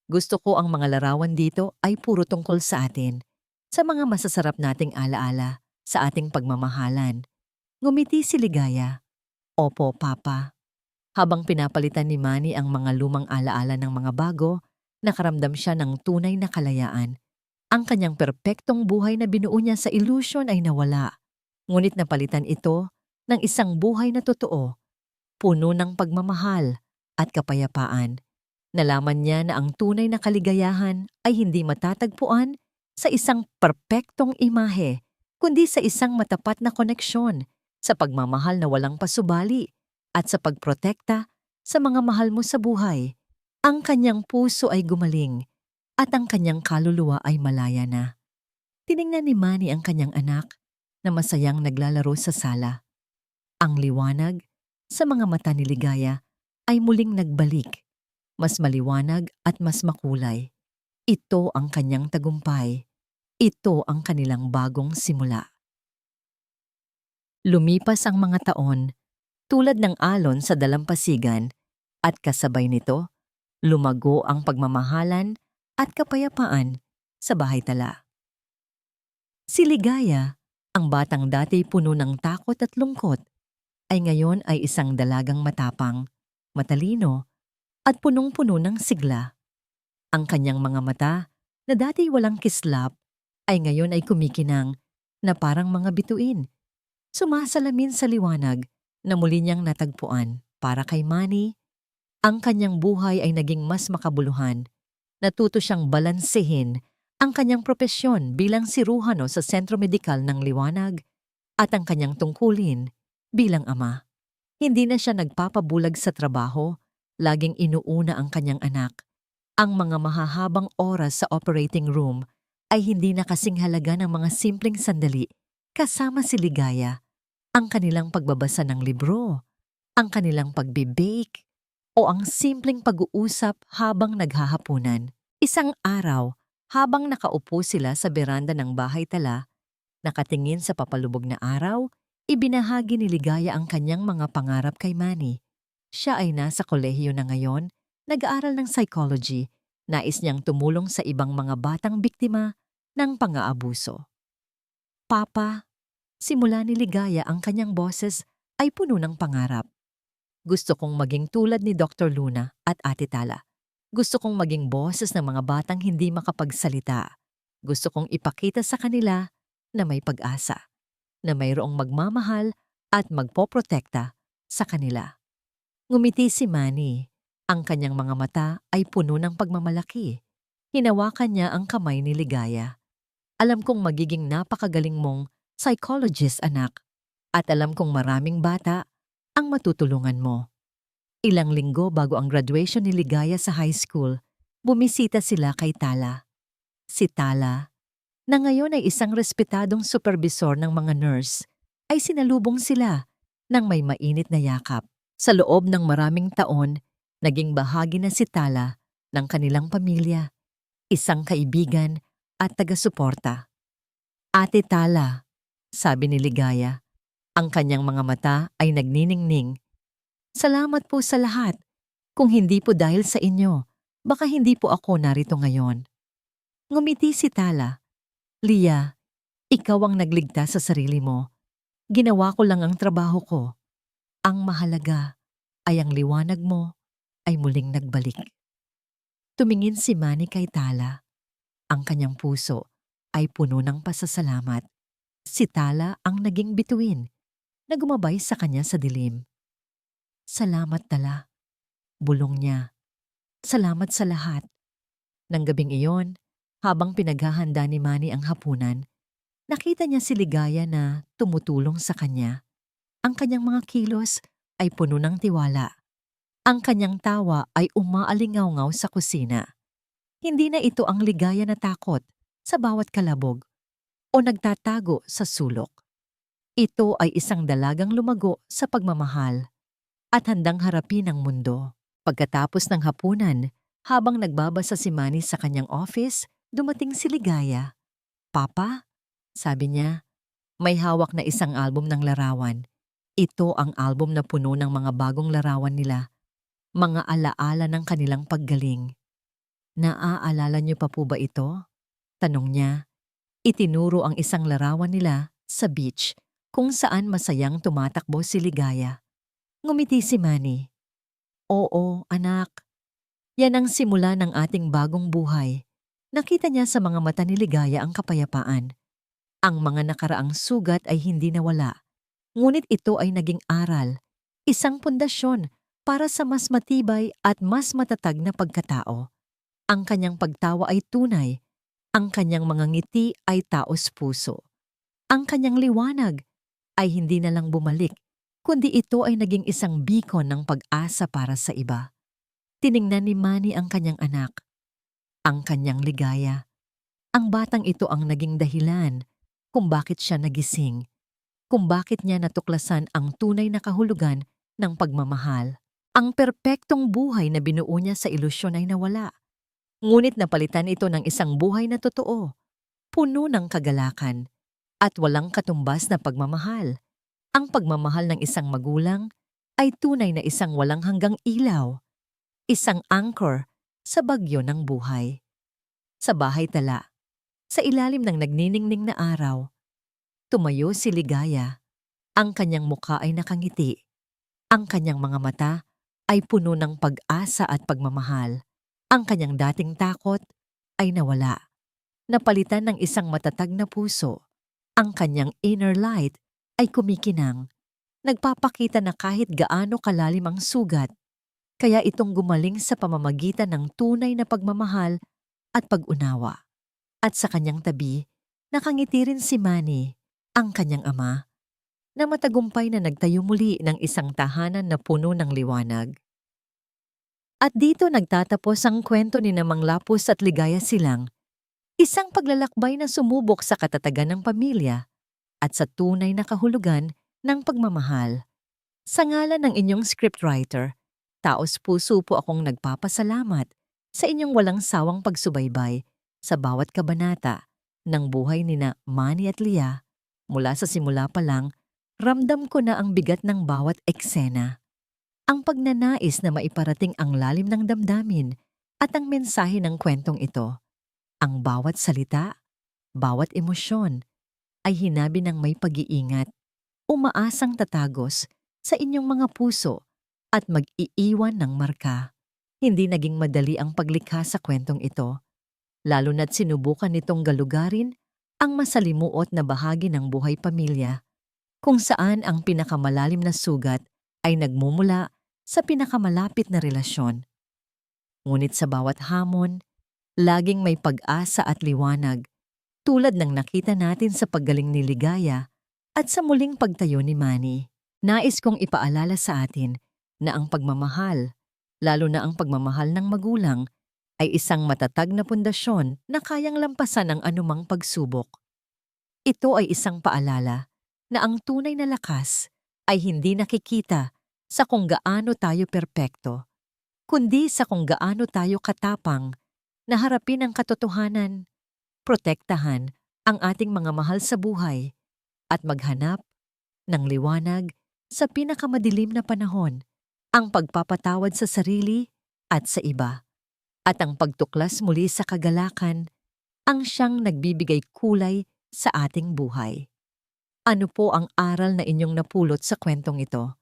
A: "Gusto ko ang mga larawan dito ay puro tungkol sa atin, sa mga masasarap nating alaala, sa ating pagmamahalan." Ngumiti si Ligaya. "Opo, Papa." Habang pinapalitan ni Manny ang mga lumang alaala ng mga bago, nakaramdam siya ng tunay na kalayaan. Ang kanyang perpektong buhay na binuo niya sa illusion ay nawala. Ngunit napalitan ito ng isang buhay na totoo, puno ng pagmamahal at kapayapaan. Nalaman niya na ang tunay na kaligayahan ay hindi matatagpuan sa isang perpektong imahe, kundi sa isang matapat na koneksyon, sa pagmamahal na walang pasubali, at sa pagprotekta sa mga mahal mo sa buhay. Ang kanyang puso ay gumaling at ang kanyang kaluluwa ay malaya na. Tiningnan ni Manny ang kanyang anak na masayang naglalaro sa sala. Ang liwanag sa mga mata ni Ligaya ay muling nagbalik, mas maliwanag at mas makulay. Ito ang kanyang tagumpay. Ito ang kanilang bagong simula. Lumipas ang mga taon, tulad ng alon sa dalampasigan, at kasabay nito, lumago ang pagmamahalan at kapayapaan sa bahay tala. Si Ligaya, ang batang dati puno ng takot at lungkot, ay ngayon ay isang dalagang matapang, matalino, at punong-puno ng sigla. Ang kanyang mga mata, na dati walang kislap, ay ngayon ay kumikinang na parang mga bituin. Sumasalamin sa liwanag na muli niyang natagpuan. Para kay Manny, ang kanyang buhay ay naging mas makabuluhan. Natuto siyang balansehin ang kanyang propesyon bilang siruhano sa sentro medikal ng liwanag at ang kanyang tungkulin bilang ama. Hindi na siya nagpapabulag sa trabaho, laging inuuna ang kanyang anak. Ang mga mahahabang oras sa operating room ay hindi na kasing halaga ng mga simpleng sandali kasama si Ligaya. Ang kanilang pagbabasa ng libro, ang kanilang pagbe-bake, o ang simpleng pag-uusap habang naghahapunan. Isang araw, habang nakaupo sila sa beranda ng bahay tala, nakatingin sa papalubog na araw, ibinahagi ni Ligaya ang kanyang mga pangarap kay Manny. Siya ay nasa kolehiyo na ngayon, nag-aaral ng psychology, nais niyang tumulong sa ibang mga batang biktima ng pang-aabuso. "Papa," simula ni Ligaya, ang kanyang boses ay puno ng pangarap. "Gusto kong maging tulad ni Dr. Luna at Ate Tala. Gusto kong maging boses ng mga batang hindi makapagsalita. Gusto kong ipakita sa kanila na may pag-asa, na mayroong magmamahal at magpoprotekta sa kanila." Ngumiti si Manny. Ang kanyang mga mata ay puno ng pagmamalaki. Hinawakan niya ang kamay ni Ligaya. "Alam kong magiging napakagaling mong psychologist, anak. At alam kong maraming bata ang matutulungan mo." Ilang linggo bago ang graduation ni Ligaya sa high school, bumisita sila kay Tala. Si Tala, na ngayon ay isang respetadong supervisor ng mga nurse, ay sinalubong sila ng may mainit na yakap. Sa loob ng maraming taon, naging bahagi na si Tala ng kanilang pamilya, isang kaibigan at taga-suporta. "Ate Tala," sabi ni Ligaya. Ang kanyang mga mata ay nagniningning. "Salamat po sa lahat. Kung hindi po dahil sa inyo, baka hindi po ako narito ngayon." Ngumiti si Tala. Lia, ikaw ang nagligtas sa sarili mo. Ginawa ko lang ang trabaho ko. Ang mahalaga ay ang liwanag mo ay muling nagbalik. Tumingin si Manny kay Tala. Ang kanyang puso ay puno ng pasasalamat. Si Tala ang naging bituin na gumabay sa kanya sa dilim. Salamat Tala, bulong niya. Salamat sa lahat. Nang gabing iyon, habang pinaghahanda ni Manny ang hapunan, nakita niya si Ligaya na tumutulong sa kanya. Ang kanyang mga kilos ay puno ng tiwala. Ang kanyang tawa ay umaalingaw-ngaw sa kusina. Hindi na ito ang ligaya na takot sa bawat kalabog o nagtatago sa sulok. Ito ay isang dalagang lumago sa pagmamahal at handang harapin ang mundo. Pagkatapos ng hapunan, habang nagbabasa si Manny sa kanyang office, dumating si Ligaya. Papa, sabi niya, may hawak na isang album ng larawan. Ito ang album na puno ng mga bagong larawan nila, mga alaala ng kanilang paggaling. Naaalala niyo pa po ba ito? Tanong niya. Itinuro ang isang larawan nila sa beach kung saan masayang tumatakbo si Ligaya. Ngumiti si Manny. Oo, anak. Yan ang simula ng ating bagong buhay. Nakita niya sa mga mata ni Ligaya ang kapayapaan. Ang mga nakaraang sugat ay hindi nawala. Ngunit ito ay naging aral, isang pundasyon para sa mas matibay at mas matatag na pagkatao. Ang kanyang pagtawa ay tunay. Ang kanyang mga ngiti ay taos-puso. Ang kanyang liwanag ay hindi na lang bumalik, kundi ito ay naging isang beacon ng pag-asa para sa iba. Tiningnan ni Manny ang kanyang anak, ang kanyang Ligaya. Ang batang ito ang naging dahilan kung bakit siya nagising, kung bakit niya natuklasan ang tunay na kahulugan ng pagmamahal. Ang perpektong buhay na binuo niya sa ilusyon ay nawala. Ngunit napalitan ito ng isang buhay na totoo, puno ng kagalakan, at walang katumbas na pagmamahal. Ang pagmamahal ng isang magulang ay tunay na isang walang hanggang ilaw, isang anchor sa bagyo ng buhay. Sa bahay tala, sa ilalim ng nagniningning na araw, tumayo si Ligaya. Ang kanyang mukha ay nakangiti. Ang kanyang mga mata ay puno ng pag-asa at pagmamahal. Ang kanyang dating takot ay nawala. Napalitan ng isang matatag na puso. Ang kanyang inner light ay kumikinang. Nagpapakita na kahit gaano kalalim ang sugat, kaya itong gumaling sa pamamagitan ng tunay na pagmamahal at pag-unawa. At sa kanyang tabi, nakangiti rin si Manny, ang kanyang ama, na matagumpay na nagtayo muli ng isang tahanan na puno ng liwanag. At dito nagtatapos ang kwento ni Mang Lapus at Ligaya Silang, isang paglalakbay na sumubok sa katatagan ng pamilya at sa tunay na kahulugan ng pagmamahal. Sa ngalan ng inyong scriptwriter, taos-puso po akong nagpapasalamat sa inyong walang sawang pagsubaybay sa bawat kabanata ng buhay nina Manny at Lia. Mula sa simula pa lang, ramdam ko na ang bigat ng bawat eksena. Ang pagnanais na maiparating ang lalim ng damdamin at ang mensahe ng kwentong ito. Ang bawat salita, bawat emosyon, ay hinabi ng may pag-iingat, umaasang tatagos sa inyong mga puso at mag-iiwan ng marka. Hindi naging madali ang paglikha sa kwentong ito, lalo na't sinubukan nitong galugarin ang masalimuot na bahagi ng buhay pamilya, kung saan ang pinakamalalim na sugat ay nagmumula sa pinakamalapit na relasyon. Ngunit sa bawat hamon, laging may pag-asa at liwanag, tulad ng nakita natin sa paggaling ni Ligaya at sa muling pagtayo ni Manny. Nais kong ipaalala sa atin na ang pagmamahal, lalo na ang pagmamahal ng magulang, ay isang matatag na pundasyon na kayang lampasan ang anumang pagsubok. Ito ay isang paalala na ang tunay na lakas ay hindi nakikita sa kung gaano tayo perpekto, kundi sa kung gaano tayo katapang na harapin ang katotohanan, protektahan ang ating mga mahal sa buhay, at maghanap ng liwanag sa pinakamadilim na panahon, ang pagpapatawad sa sarili at sa iba, at ang pagtuklas muli sa kagalakan ang siyang nagbibigay kulay sa ating buhay. Ano po ang aral na inyong napulot sa kwentong ito?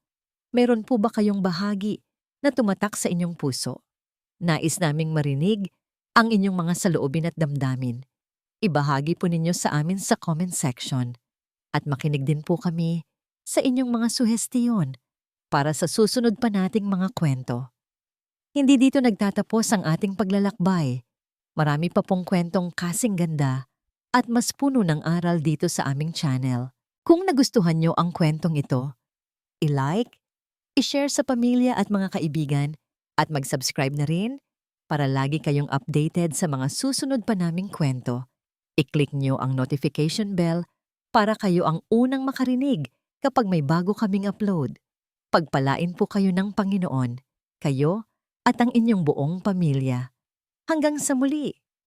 A: Meron po ba kayong bahagi na tumatak sa inyong puso? Nais naming marinig ang inyong mga saloobin at damdamin. Ibahagi po ninyo sa amin sa comment section at makinig din po kami sa inyong mga suhestiyon para sa susunod pa nating mga kwento. Hindi dito nagtatapos ang ating paglalakbay. Marami pa pong kwentong kasing ganda at mas puno ng aral dito sa aming channel. Kung nagustuhan nyo ang kwentong ito, i-like, i-share sa pamilya at mga kaibigan at mag-subscribe na rin para lagi kayong updated sa mga susunod pa naming kwento. I-click nyo ang notification bell para kayo ang unang makarinig kapag may bago kaming upload. Pagpalain po kayo ng Panginoon, kayo at ang inyong buong pamilya. Hanggang sa muli!